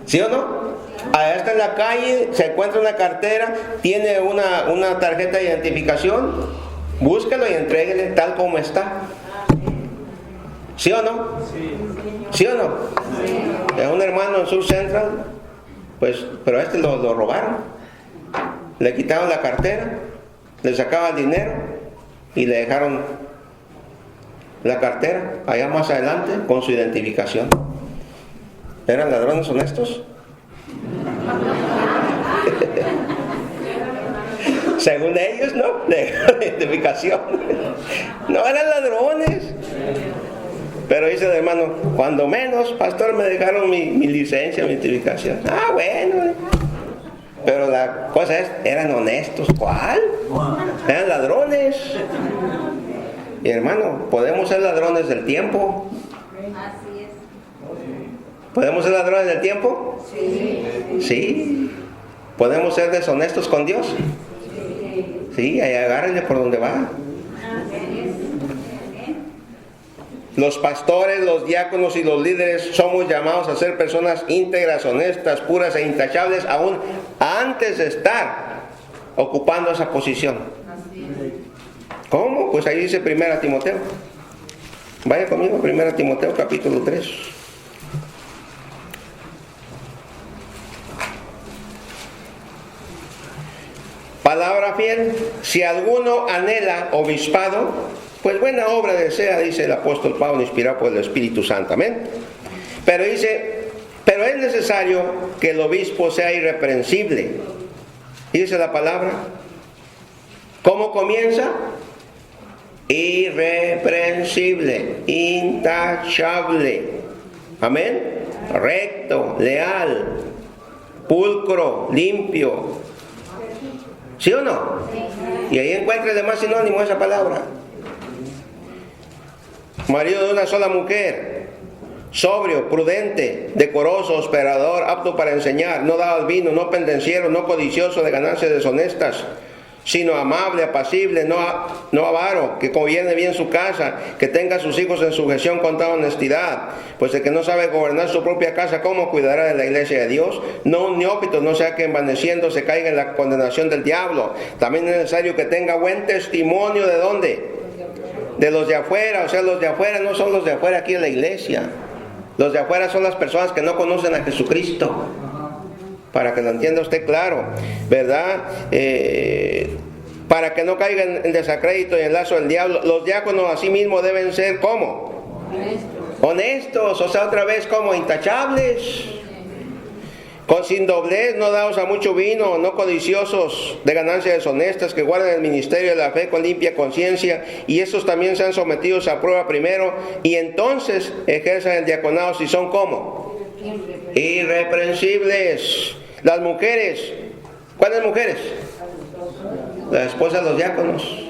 ¿Sí o no? Allá está en la calle, se encuentra una cartera, tiene una tarjeta de identificación, búsquelo y entréguele tal como está. ¿Sí o no? ¿Sí o no? Es un hermano en Sur Central, pues, pero a este lo robaron. Le quitaron la cartera, le sacaban dinero y le dejaron la cartera allá más adelante con su identificación. ¿Eran ladrones honestos? Según ellos, ¿no? De identificación. No eran ladrones. Pero dice el hermano, cuando menos, pastor, me dejaron mi licencia, mi identificación. Ah, bueno. Pero la cosa es, eran honestos. ¿Cuál? Eran ladrones. Y hermano, ¿podemos ser ladrones del tiempo? Así es. ¿Podemos ser ladrones del tiempo? Sí. Sí. ¿Podemos ser deshonestos con Dios? Sí, ahí agárrenle por donde va. Los pastores, los diáconos y los líderes somos llamados a ser personas íntegras, honestas, puras e intachables, aún antes de estar ocupando esa posición. ¿Cómo? Pues ahí dice 1 Timoteo. Vaya conmigo, 1 Timoteo capítulo 3. Palabra fiel. Si alguno anhela obispado, pues buena obra desea, dice el apóstol Pablo, inspirado por el Espíritu Santo. Amén. Pero dice, pero es necesario que el obispo sea irreprensible. Y dice la palabra. ¿Cómo comienza? Irreprensible, intachable. Amén. Recto, leal, pulcro, limpio. ¿Sí o no? Y ahí encuentra el demás sinónimo de esa palabra. Marido de una sola mujer, sobrio, prudente, decoroso, hospedador, apto para enseñar, no dado al vino, no pendenciero, no codicioso de ganancias deshonestas, sino amable, apacible, no avaro, que gobierne bien su casa, que tenga a sus hijos en sujeción con toda honestidad. Pues el que no sabe gobernar su propia casa, ¿cómo cuidará de la iglesia de Dios? No un neófito, no sea que envaneciendo se caiga en la condenación del diablo. También es necesario que tenga buen testimonio, ¿de dónde? De los de afuera. O sea, los de afuera no son los de afuera aquí en la iglesia. Los de afuera son las personas que no conocen a Jesucristo. Para que lo entienda usted claro, ¿verdad? Para que no caigan en desacrédito y en el lazo del diablo. Los diáconos asimismo deben ser, ¿cómo? Honestos, o sea, otra vez, como intachables. Sin doblez, no dados a mucho vino, no codiciosos de ganancias deshonestas, que guarden el ministerio de la fe con limpia conciencia, y estos también sean sometidos a prueba primero, y entonces ejerzan el diaconado si son, ¿cómo? Irreprensibles. Las mujeres, ¿cuáles mujeres? Las esposas de los diáconos.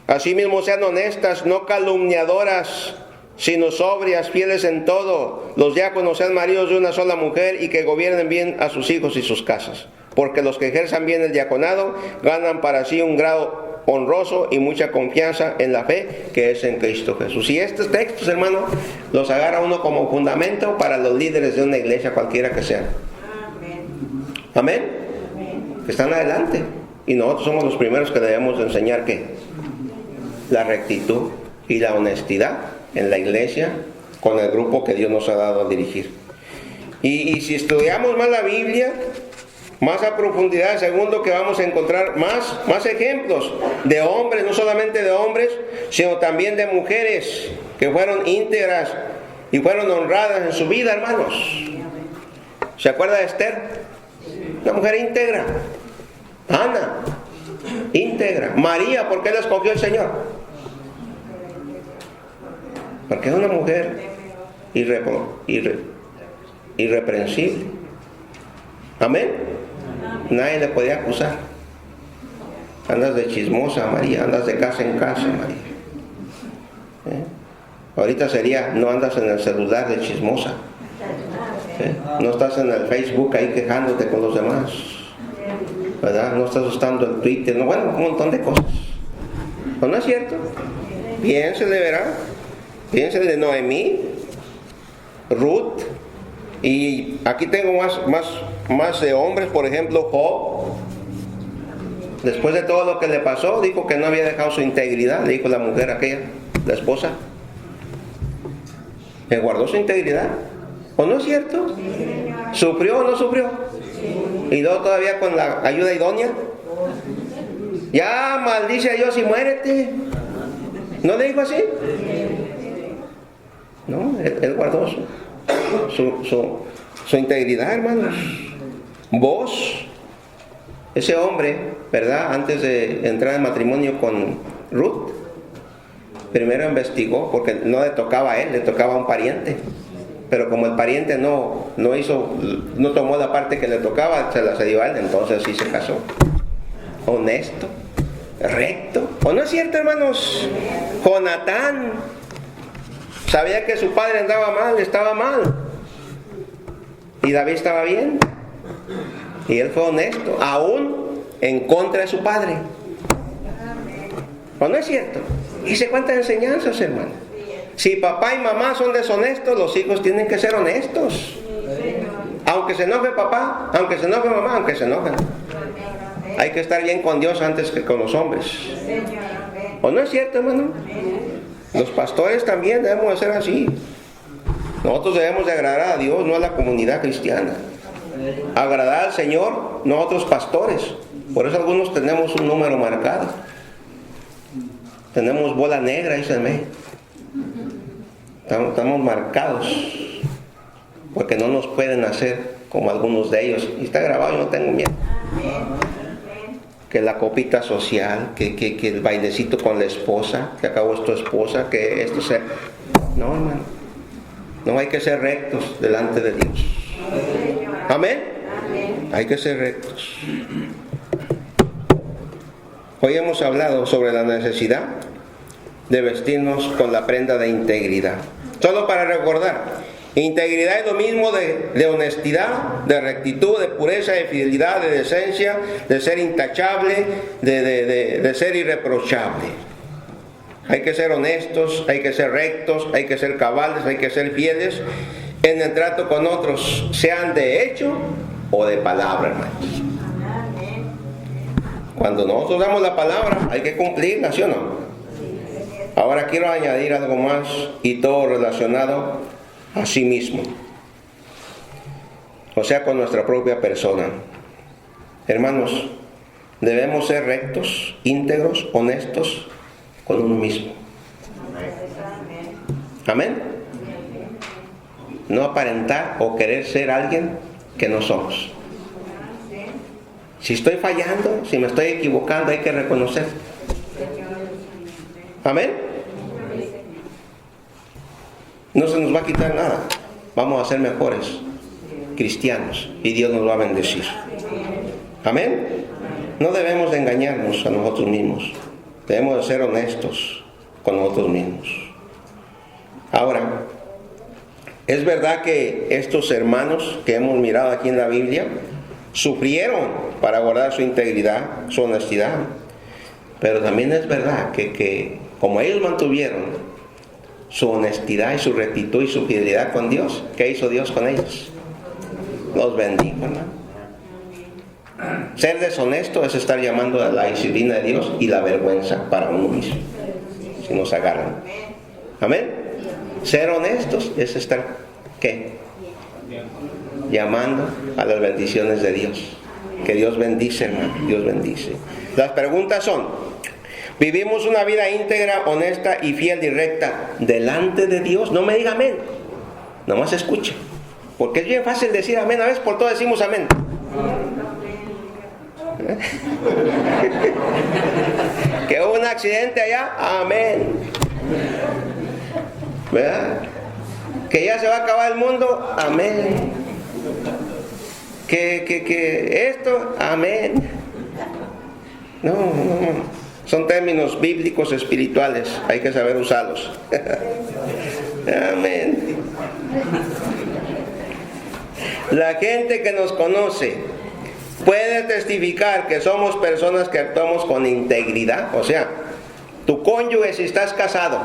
Asimismo sean honestas, no calumniadoras, sino sobrias, fieles en todo. Los diáconos sean maridos de una sola mujer y que gobiernen bien a sus hijos y sus casas. Porque los que ejerzan bien el diaconado ganan para sí un grado honroso y mucha confianza en la fe que es en Cristo Jesús. Y estos textos, hermano, los agarra uno como fundamento para los líderes de una iglesia cualquiera que sea. Amén. Que están adelante. Y nosotros somos los primeros que debemos enseñar ¿qué? La rectitud y la honestidad en la iglesia con el grupo que Dios nos ha dado a dirigir. Y si estudiamos más la Biblia, más a profundidad, segundo que vamos a encontrar más ejemplos de hombres, no solamente de hombres, sino también de mujeres que fueron íntegras y fueron honradas en su vida, hermanos. ¿Se acuerda de Esther? Una mujer íntegra. Ana, íntegra. María, ¿por qué la escogió el Señor? Porque es una mujer irreprensible. Amén. Nadie le podía acusar. Andas de chismosa, María. Andas de casa en casa, María. Ahorita sería, no andas en el celular de chismosa. No estás en el Facebook ahí quejándote con los demás, ¿verdad? No estás usando el Twitter, no, bueno, un montón de cosas. ¿No es cierto? Piénsele, ¿verdad? Piénsele de Noemí, Ruth, y aquí tengo más de hombres, por ejemplo, Job. Después de todo lo que le pasó, dijo que no había dejado su integridad, le dijo la mujer aquella, la esposa. ¿Me guardó su integridad? ¿O no es cierto? ¿Sufrió o no sufrió? Y luego todavía con la ayuda idónea. Ya maldice a Dios y muérete. ¿No le dijo así? No, él guardó su integridad, hermanos. Vos, ese hombre, ¿verdad? Antes de entrar en matrimonio con Ruth, primero investigó, porque no le tocaba a él, le tocaba a un pariente. Pero como el pariente no tomó la parte que le tocaba, se la cedió a él, entonces sí se casó. Honesto, recto. ¿O no es cierto, hermanos? Jonatán sabía que su padre andaba mal, estaba mal. Y David estaba bien. Y él fue honesto, aún en contra de su padre. ¿O no es cierto? Y se cuentan enseñanzas, hermano. Si papá y mamá son deshonestos, los hijos tienen que ser honestos. Aunque se enoje papá, aunque se enoje mamá, aunque se enojen. Hay que estar bien con Dios antes que con los hombres. ¿O no es cierto, hermano? Los pastores también debemos de ser así. Nosotros debemos de agradar a Dios, no a la comunidad cristiana. Agradar al Señor, no a otros pastores. Por eso algunos tenemos un número marcado. Tenemos bola negra, dice el México. Estamos marcados porque no nos pueden hacer como algunos de ellos. Y está grabado, yo no tengo miedo. Que la copita social, que el bailecito con la esposa, que acabó es tu esposa, que esto sea. No, hermano. No, hay que ser rectos delante de Dios. Amén. Hay que ser rectos. Hoy hemos hablado sobre la necesidad de vestirnos con la prenda de integridad. Solo para recordar, Integridad es lo mismo de honestidad, de rectitud, de pureza, de fidelidad, de decencia, de ser intachable, de ser irreprochable. Hay que ser honestos, hay que ser rectos, hay que ser cabales, hay que ser fieles en el trato con otros, sean de hecho o de palabra, hermanos. Cuando nosotros damos la palabra, hay que cumplirla, ¿sí o no? Ahora quiero añadir algo más, y todo relacionado a sí mismo, o sea, con nuestra propia persona. Hermanos, debemos ser rectos, íntegros, honestos con uno mismo. Amén. No aparentar o querer ser alguien que no somos. Si estoy fallando, si me estoy equivocando, hay que reconocer. Amén. No se nos va a quitar nada. Vamos a ser mejores cristianos y Dios nos va a bendecir. Amén. No debemos de engañarnos a nosotros mismos. Debemos de ser honestos con nosotros mismos. Ahora, es verdad que estos hermanos que hemos mirado aquí en la Biblia sufrieron para guardar su integridad, su honestidad. Pero también es verdad que como ellos mantuvieron su honestidad y su rectitud y su fidelidad con Dios, ¿qué hizo Dios con ellos? Los bendijo, hermano. Ser deshonesto es estar llamando a la disciplina de Dios y la vergüenza para uno mismo, si nos agarran. Amén. Ser honestos es estar, ¿qué? Llamando a las bendiciones de Dios. Que Dios bendice, hermano. Dios bendice. Las preguntas son: ¿vivimos una vida íntegra, honesta y fiel y recta delante de Dios? No me diga amén. Nomás escuche. Porque es bien fácil decir amén. A veces por todo decimos amén. Que hubo un accidente allá, amén. ¿Verdad? Que ya se va a acabar el mundo, amén. Que esto, amén. No. Son términos bíblicos espirituales, hay que saber usarlos. Amén. La gente que nos conoce puede testificar que somos personas que actuamos con integridad. O sea, tu cónyuge, si estás casado,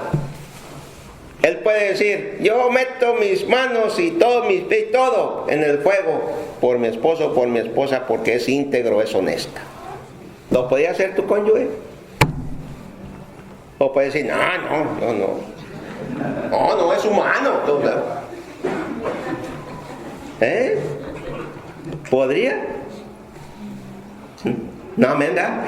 él puede decir: yo meto mis manos y todo en el fuego por mi esposo o por mi esposa, porque es íntegro, es honesta. ¿Lo podía hacer tu cónyuge? O puede decir: no, es humano. ¿Podría? No, ¿verdad?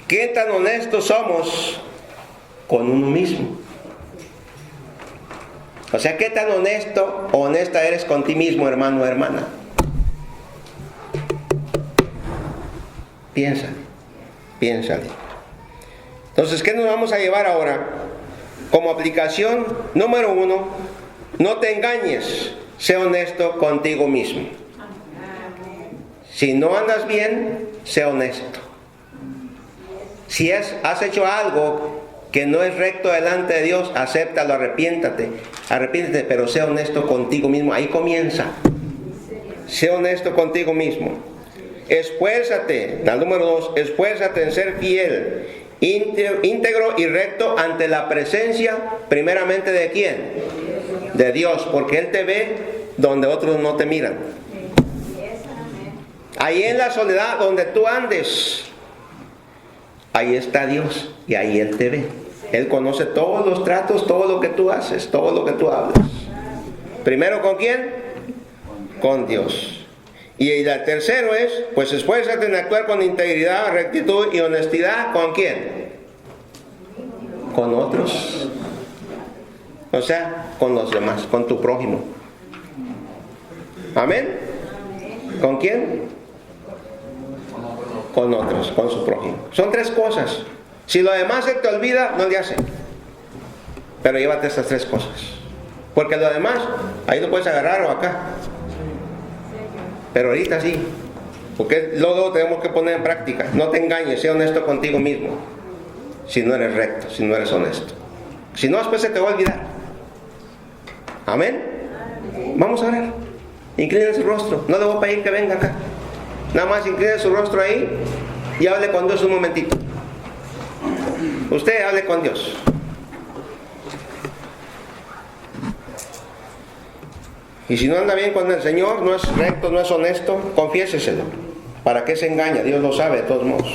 ¿Qué tan honestos somos con uno mismo? O sea, ¿qué tan honesto o honesta eres con ti mismo, hermano o hermana? Piénsale. Entonces, ¿qué nos vamos a llevar ahora? Como aplicación número 1, no te engañes, sé honesto contigo mismo. Si no andas bien, sé honesto. Si has hecho algo que no es recto delante de Dios, acéptalo, arrepiéntete, pero sé honesto contigo mismo. Ahí comienza. Sé honesto contigo mismo. Esfuérzate, la número 2, esfuérzate en ser fiel, íntegro y recto ante la presencia, primeramente, ¿de quién? De Dios, porque Él te ve donde otros no te miran. Ahí en la soledad donde tú andes, ahí está Dios y ahí Él te ve. Él conoce todos los tratos, todo lo que tú haces, todo lo que tú hablas. Primero, ¿con quién? Con Dios. Y el tercero es, pues esfuérzate en actuar con integridad, rectitud y honestidad. ¿Con quién? Con otros. O sea, con los demás, con tu prójimo. ¿Amén? ¿Con quién? Con otros, con su prójimo. Son 3 cosas. Si lo demás se te olvida, no le hace. Pero llévate estas 3 cosas. Porque lo demás, ahí lo puedes agarrar o acá. Pero ahorita sí. Porque luego tenemos que poner en práctica. No te engañes, sé honesto contigo mismo. Si no eres recto, si no eres honesto. Si no, después se te va a olvidar. Amén. Vamos a orar. Inclinen su rostro. No le voy a pedir que venga acá. Nada más incline su rostro ahí y hable con Dios un momentito. Usted hable con Dios. Y si no anda bien con el Señor, no es recto, no es honesto, confiéseselo. ¿Para qué se engaña? Dios lo sabe de todos modos.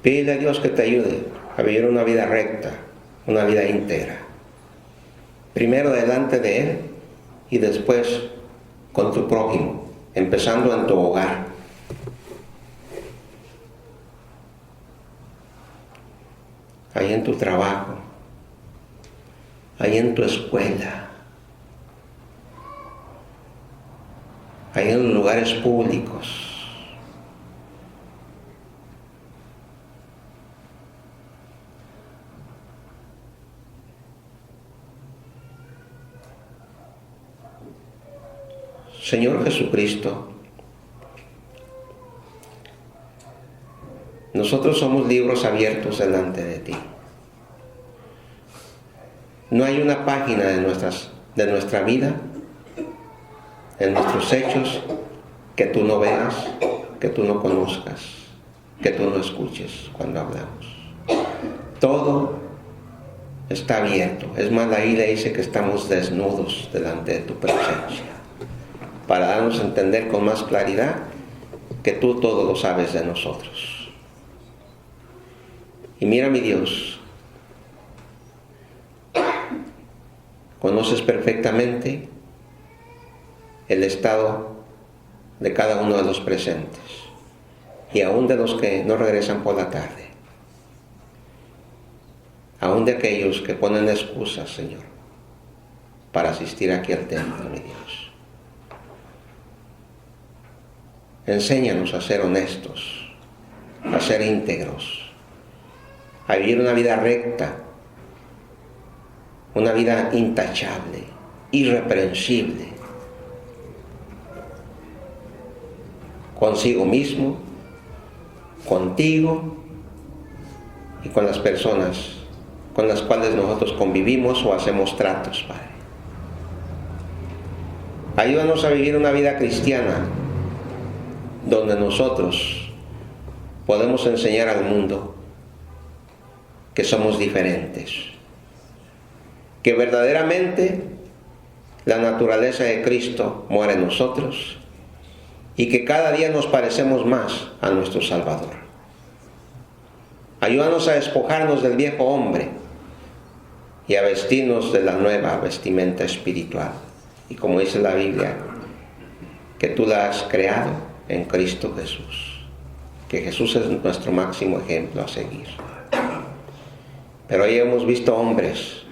Pídele a Dios que te ayude a vivir una vida recta, una vida íntegra. Primero delante de Él y después con tu prójimo, empezando en tu hogar. Ahí en tu trabajo, ahí en tu escuela, ahí en los lugares públicos. Señor Jesucristo, nosotros somos libros abiertos delante de ti. No hay una página de nuestra vida, en nuestros hechos, que tú no veas, que tú no conozcas, que tú no escuches cuando hablamos. Todo está abierto. Es más, la Biblia dice que estamos desnudos delante de tu presencia, para darnos a entender con más claridad que tú todo lo sabes de nosotros. Y mira, mi Dios, conoces perfectamente el estado de cada uno de los presentes y aún de los que no regresan por la tarde, aún de aquellos que ponen excusas, Señor, para asistir aquí al templo, mi Dios. Enséñanos a ser honestos, a ser íntegros, a vivir una vida recta, una vida intachable, irreprensible, consigo mismo, contigo y con las personas con las cuales nosotros convivimos o hacemos tratos, Padre. Ayúdanos a vivir una vida cristiana donde nosotros podemos enseñar al mundo que somos diferentes, que verdaderamente la naturaleza de Cristo muere en nosotros y que cada día nos parecemos más a nuestro Salvador. Ayúdanos a despojarnos del viejo hombre y a vestirnos de la nueva vestimenta espiritual. Y como dice la Biblia, que tú la has creado en Cristo Jesús, que Jesús es nuestro máximo ejemplo a seguir. Pero hoy hemos visto hombres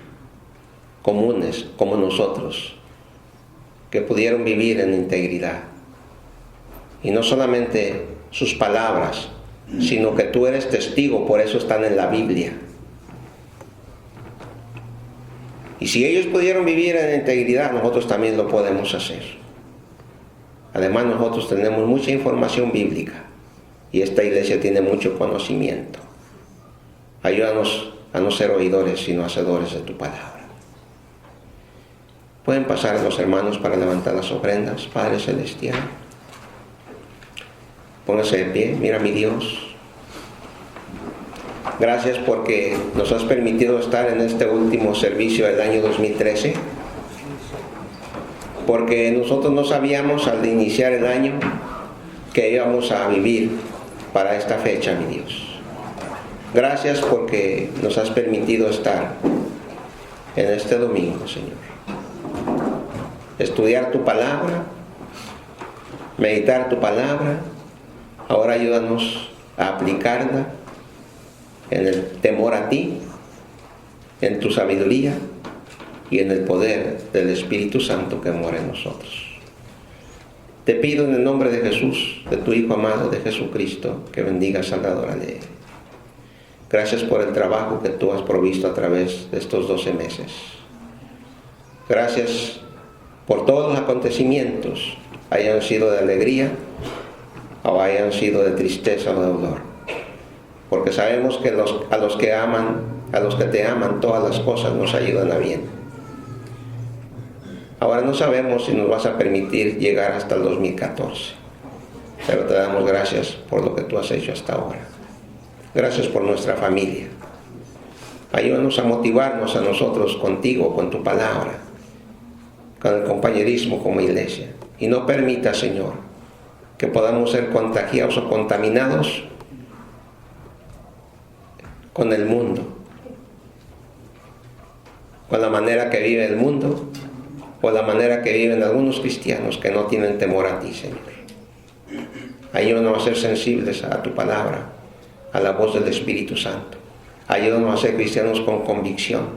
comunes como nosotros que pudieron vivir en integridad, y no solamente sus palabras, sino que tú eres testigo, por eso están en la Biblia. Y si ellos pudieron vivir en integridad, nosotros también lo podemos hacer. Además, nosotros tenemos mucha información bíblica y esta iglesia tiene mucho conocimiento. Ayúdanos a no ser oidores, sino hacedores de tu palabra. Pueden pasar los hermanos para levantar las ofrendas. Padre Celestial, póngase de pie. Mira, mi Dios, gracias porque nos has permitido estar en este último servicio del año 2013. Porque nosotros no sabíamos al iniciar el año que íbamos a vivir para esta fecha, mi Dios. Gracias porque nos has permitido estar en este domingo, Señor. Estudiar tu palabra, meditar tu palabra. Ahora ayúdanos a aplicarla en el temor a ti, en tu sabiduría y en el poder del Espíritu Santo que mora en nosotros. Te pido en el nombre de Jesús, de tu Hijo amado, de Jesucristo, que bendigas al dador de Él. Gracias por el trabajo que tú has provisto a través de estos 12 meses. Gracias por todos los acontecimientos, hayan sido de alegría o hayan sido de tristeza o de dolor. Porque sabemos que a los que te aman, todas las cosas nos ayudan a bien. Ahora no sabemos si nos vas a permitir llegar hasta el 2014, pero te damos gracias por lo que tú has hecho hasta ahora. Gracias por nuestra familia. Ayúdanos a motivarnos a nosotros contigo, con tu palabra, con el compañerismo como iglesia. Y no permita, Señor, que podamos ser contagiados o contaminados con el mundo, con la manera que vive el mundo, o la manera que viven algunos cristianos que no tienen temor a ti, Señor. Ayúdanos a ser sensibles a tu palabra, a la voz del Espíritu Santo. Ayúdanos a ser cristianos con convicción,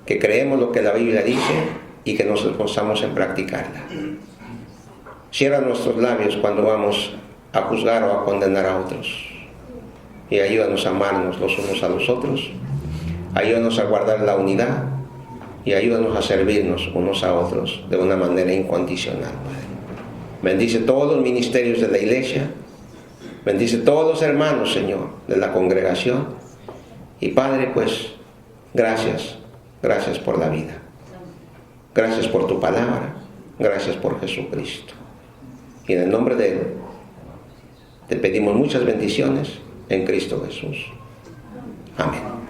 que creemos lo que la Biblia dice y que nos esforzamos en practicarla. Cierra nuestros labios cuando vamos a juzgar o a condenar a otros. Y ayúdanos a amarnos los unos a los otros. Ayúdanos a guardar la unidad. Y ayúdanos a servirnos unos a otros de una manera incondicional, Padre. Bendice todos los ministerios de la iglesia. Bendice todos los hermanos, Señor, de la congregación. Y Padre, pues, gracias. Gracias por la vida. Gracias por tu palabra. Gracias por Jesucristo. Y en el nombre de Él, te pedimos muchas bendiciones en Cristo Jesús. Amén.